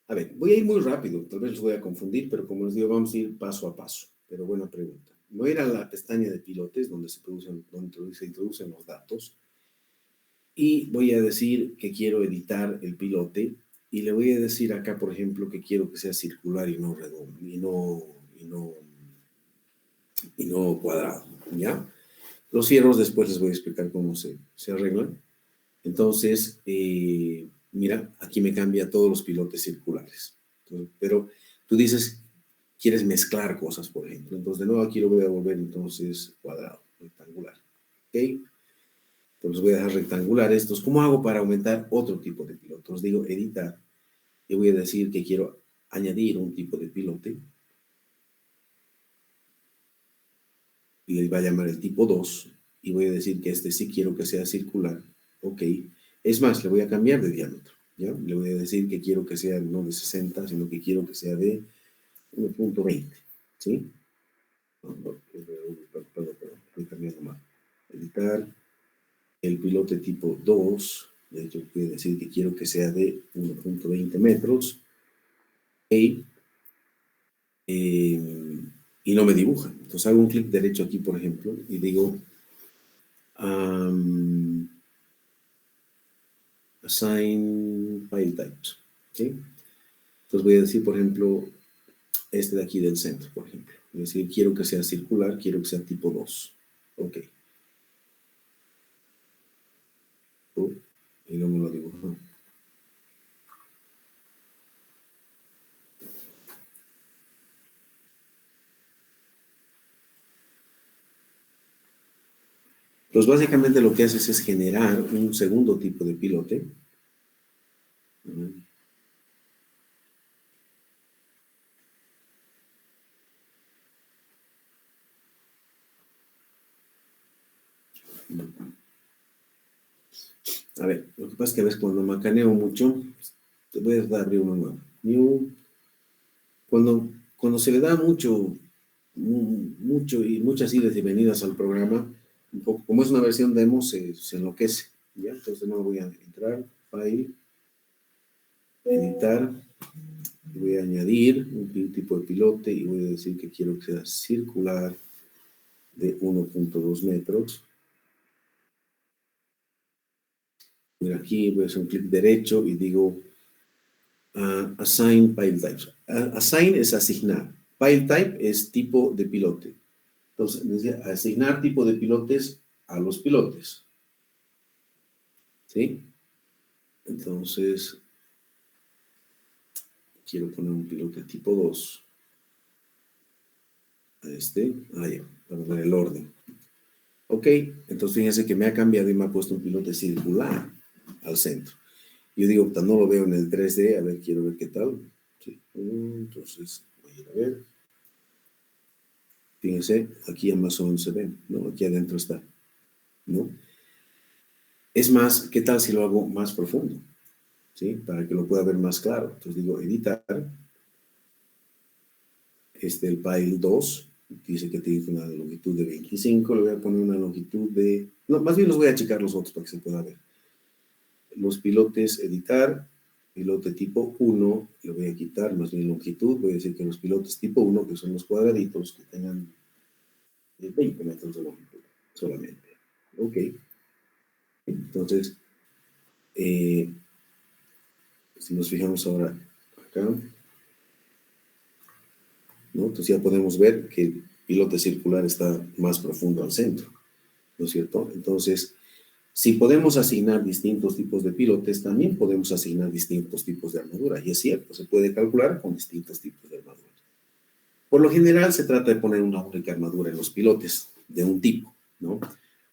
[SPEAKER 1] A ver, voy a ir muy rápido. Tal vez los voy a confundir, pero como les digo, vamos a ir paso a paso. Pero buena pregunta. voy a ir a la pestaña de pilotes donde se introducen los datos y voy a decir que quiero editar el pilote y le voy a decir acá, por ejemplo, que quiero que sea circular y no redondo, y no cuadrado, ¿ya? Los fierros después les voy a explicar cómo se arreglan. Entonces, mira, aquí me cambia todos los pilotes circulares. Entonces, pero tú dices, quieres mezclar cosas, por ejemplo. Entonces, de nuevo aquí lo voy a volver entonces cuadrado, rectangular. ¿Ok? Entonces voy a dejar rectangular estos. ¿Cómo hago para aumentar otro tipo de piloto? Os digo, editar. Y voy a decir que quiero añadir un tipo de pilote. Y le va a llamar el tipo 2. Y voy a decir que este sí quiero que sea circular. Ok. Es más, le voy a cambiar de diámetro. ¿Ya? Le voy a decir que quiero que sea no de 60, sino que quiero que sea de 1.20. ¿Sí? Perdón, estoy cambiando mal. Editar el pilote tipo 2. De hecho, voy a decir que quiero que sea de 1.20 metros. Y no me dibuja. Entonces hago un clic derecho aquí, por ejemplo, y digo Assign File Types. ¿Sí? Entonces voy a decir, por ejemplo, este de aquí del centro, por ejemplo. Voy a decir, quiero que sea circular, quiero que sea tipo 2. Ok. Y no me lo dibujó. Entonces, básicamente lo que haces es generar un segundo tipo de pilote. A ver, lo que pasa es que a veces cuando macaneo mucho, te voy a abrir uno nuevo. New. Cuando se le da mucho y muchas idas y venidas al programa, un poco, como es una versión demo, se enloquece. ¿Ya? Entonces no voy a entrar, File, editar, y voy a añadir un tipo de pilote y voy a decir que quiero que sea circular de 1.2 metros. Mira, aquí voy a hacer un clic derecho y digo Assign Pile Types. Assign es asignar. Pile Type es tipo de pilote. Entonces, dice asignar tipo de pilotes a los pilotes. ¿Sí? Entonces, quiero poner un pilote tipo 2. A este. Ya, para ver el orden. Ok, entonces fíjense que me ha cambiado y me ha puesto un pilote circular al centro. Yo digo, no lo veo en el 3D, a ver, quiero ver qué tal. Sí. Entonces, voy a ir a ver. Fíjense, aquí Amazon se ve, ¿no? Aquí adentro está, ¿no? Es más, ¿qué tal si lo hago más profundo? ¿Sí? Para que lo pueda ver más claro. Entonces digo, editar. El Pile 2, dice que tiene una longitud de 25, le voy a poner una longitud de... No, más bien los voy a checar los otros para que se pueda ver. Los pilotes, editar, pilote tipo 1, le voy a quitar más bien longitud, voy a decir que los pilotes tipo 1, que son los cuadraditos, que tengan 20 metros de longitud solamente. Ok. Entonces, si nos fijamos ahora acá, ¿no? Entonces ya podemos ver que el pilote circular está más profundo al centro, ¿no es cierto? Entonces, si podemos asignar distintos tipos de pilotes, también podemos asignar distintos tipos de armadura. Y es cierto, se puede calcular con distintos tipos de armadura. Por lo general, se trata de poner una única armadura en los pilotes de un tipo, ¿no?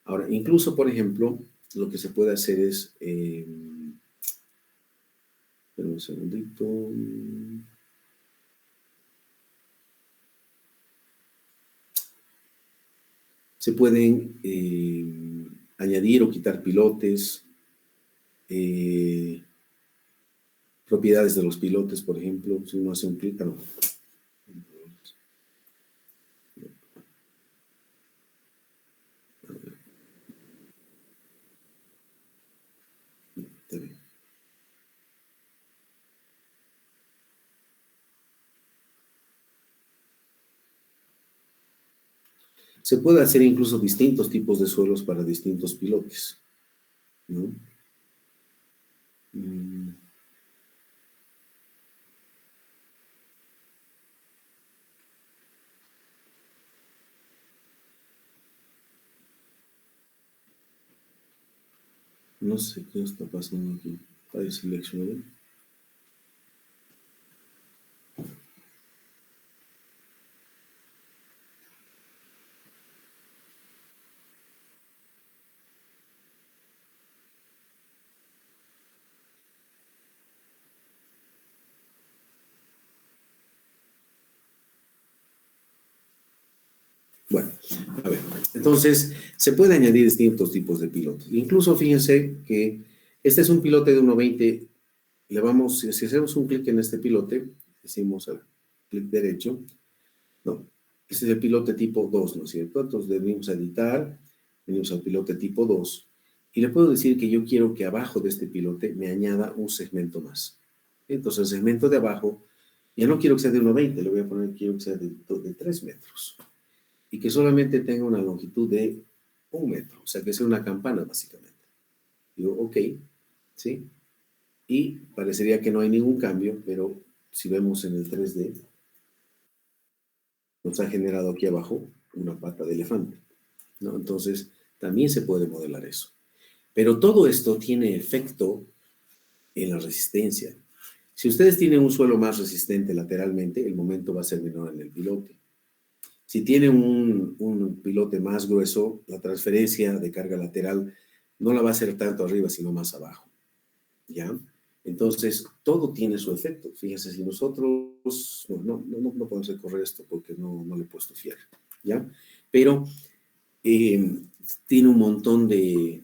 [SPEAKER 1] Ahora, incluso, por ejemplo, lo que se puede hacer es... espera un segundito. Se pueden añadir o quitar pilotes, propiedades de los pilotes, por ejemplo, si uno hace un clic, no. Está bien. Se puede hacer incluso distintos tipos de suelos para distintos pilotes, ¿no? No sé qué está pasando aquí. Ahí seleccioné. Bueno, a ver, entonces se puede añadir distintos tipos de pilotos. Incluso fíjense que este es un pilote de 1.20. Le vamos, si hacemos un clic en este pilote, decimos al clic derecho, no, este es el pilote tipo 2, ¿no es cierto? Entonces venimos a editar, venimos al pilote tipo 2 y le puedo decir que yo quiero que abajo de este pilote me añada un segmento más. Entonces el segmento de abajo, ya no quiero que sea de 1.20, le voy a poner, quiero que sea de 3 metros y que solamente tenga una longitud de 1 metro, o sea que sea una campana básicamente. Digo, ok, ¿sí? Y parecería que no hay ningún cambio, pero si vemos en el 3D, nos ha generado aquí abajo una pata de elefante, ¿no? Entonces, también se puede modelar eso. Pero todo esto tiene efecto en la resistencia. Si ustedes tienen un suelo más resistente lateralmente, el momento va a ser menor en el pilote. Si tienen un pilote más grueso, la transferencia de carga lateral no la va a hacer tanto arriba, sino más abajo, ¿ya? Entonces, todo tiene su efecto. Fíjense, si nosotros, no podemos recorrer esto porque no le he puesto fierro, ¿ya? Pero tiene un montón de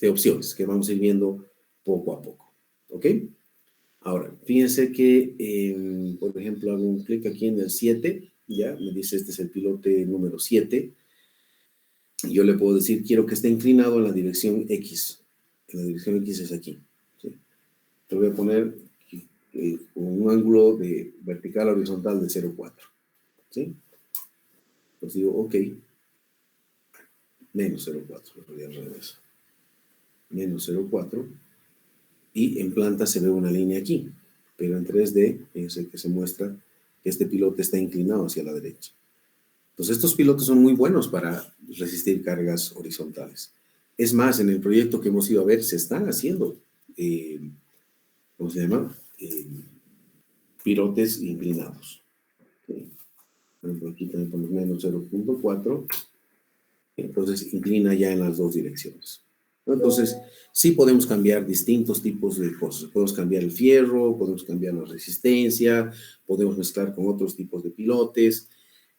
[SPEAKER 1] opciones que vamos a ir viendo poco a poco, ¿ok? Ahora, fíjense que, por ejemplo, hago un clic aquí en el 7, ya, me dice este es el pilote número 7, y yo le puedo decir, quiero que esté inclinado en la dirección X. En la dirección X es aquí, ¿sí? Te voy a poner con un ángulo de vertical a horizontal de 0,4, ¿sí? Pues digo, ok, menos 0,4, lo voy al revés. Menos 0,4, y en planta se ve una línea aquí, pero en 3D, fíjense que se muestra que este pilote está inclinado hacia la derecha. Entonces, estos pilotos son muy buenos para resistir cargas horizontales. Es más, en el proyecto que hemos ido a ver, se están haciendo, ¿cómo se llama? Pilotes inclinados. ¿Sí? Por ejemplo, aquí también ponemos menos 0,4, entonces inclina ya en las dos direcciones. Entonces, sí podemos cambiar distintos tipos de cosas. Podemos cambiar el fierro, podemos cambiar la resistencia, podemos mezclar con otros tipos de pilotes.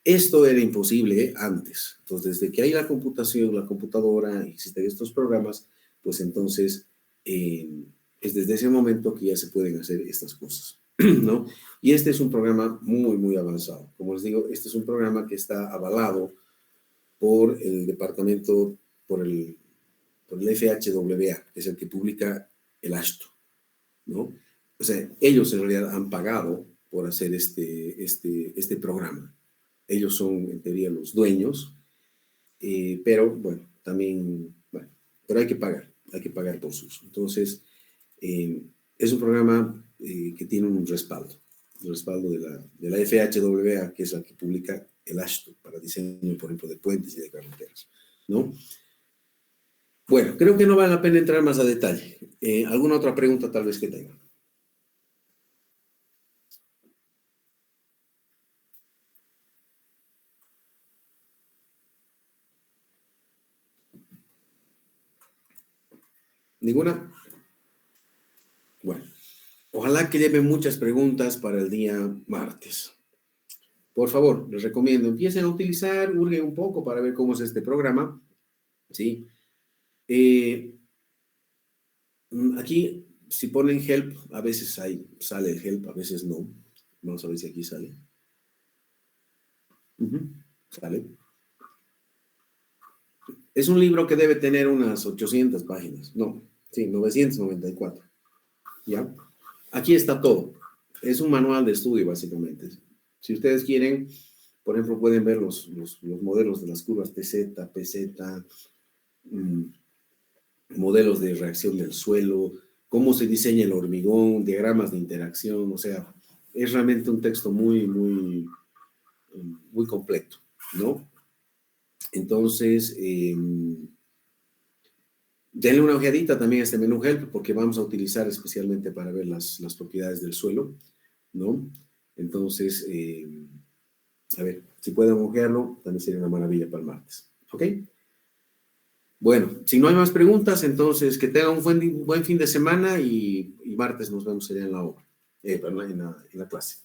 [SPEAKER 1] Esto era imposible antes. Entonces, desde que hay la computación, la computadora, existen estos programas, pues entonces es desde ese momento que ya se pueden hacer estas cosas, ¿no? Y este es un programa muy, muy avanzado. Como les digo, este es un programa que está avalado por el departamento, por el FHWA, que es el que publica el AASHTO, ¿no? O sea, ellos en realidad han pagado por hacer este programa. Ellos son, en teoría, los dueños, pero bueno, también, bueno, pero hay que pagar por sus. Entonces, es un programa que tiene un respaldo de la FHWA, que es la que publica el AASHTO para diseño, por ejemplo, de puentes y de carreteras, ¿no? Bueno, creo que no vale la pena entrar más a detalle. ¿Alguna otra pregunta tal vez que tengan? ¿Ninguna? Bueno, ojalá que lleven muchas preguntas para el día martes. Por favor, les recomiendo, empiecen a utilizar, hurguen un poco para ver cómo es este programa, ¿sí? Aquí, si ponen help, a veces ahí sale el help, a veces no. Vamos a ver si aquí sale. Sale. Es un libro que debe tener unas 800 páginas. No, sí, 994. ¿Ya? Aquí está todo. Es un manual de estudio, básicamente. Si ustedes quieren, Por ejemplo, pueden ver los modelos de las curvas TZ, PZ, modelos de reacción del suelo, cómo se diseña el hormigón, diagramas de interacción, o sea, es realmente un texto muy completo, ¿no? Entonces, denle una ojeadita también a este menú Help, porque vamos a utilizar especialmente para ver las propiedades del suelo, ¿no? Entonces, a ver, si pueden ojearlo, también sería una maravilla para el martes, ¿ok? Bueno, si no hay más preguntas, entonces que tengan un buen fin de semana y martes nos vemos en la obra, perdón, en la clase.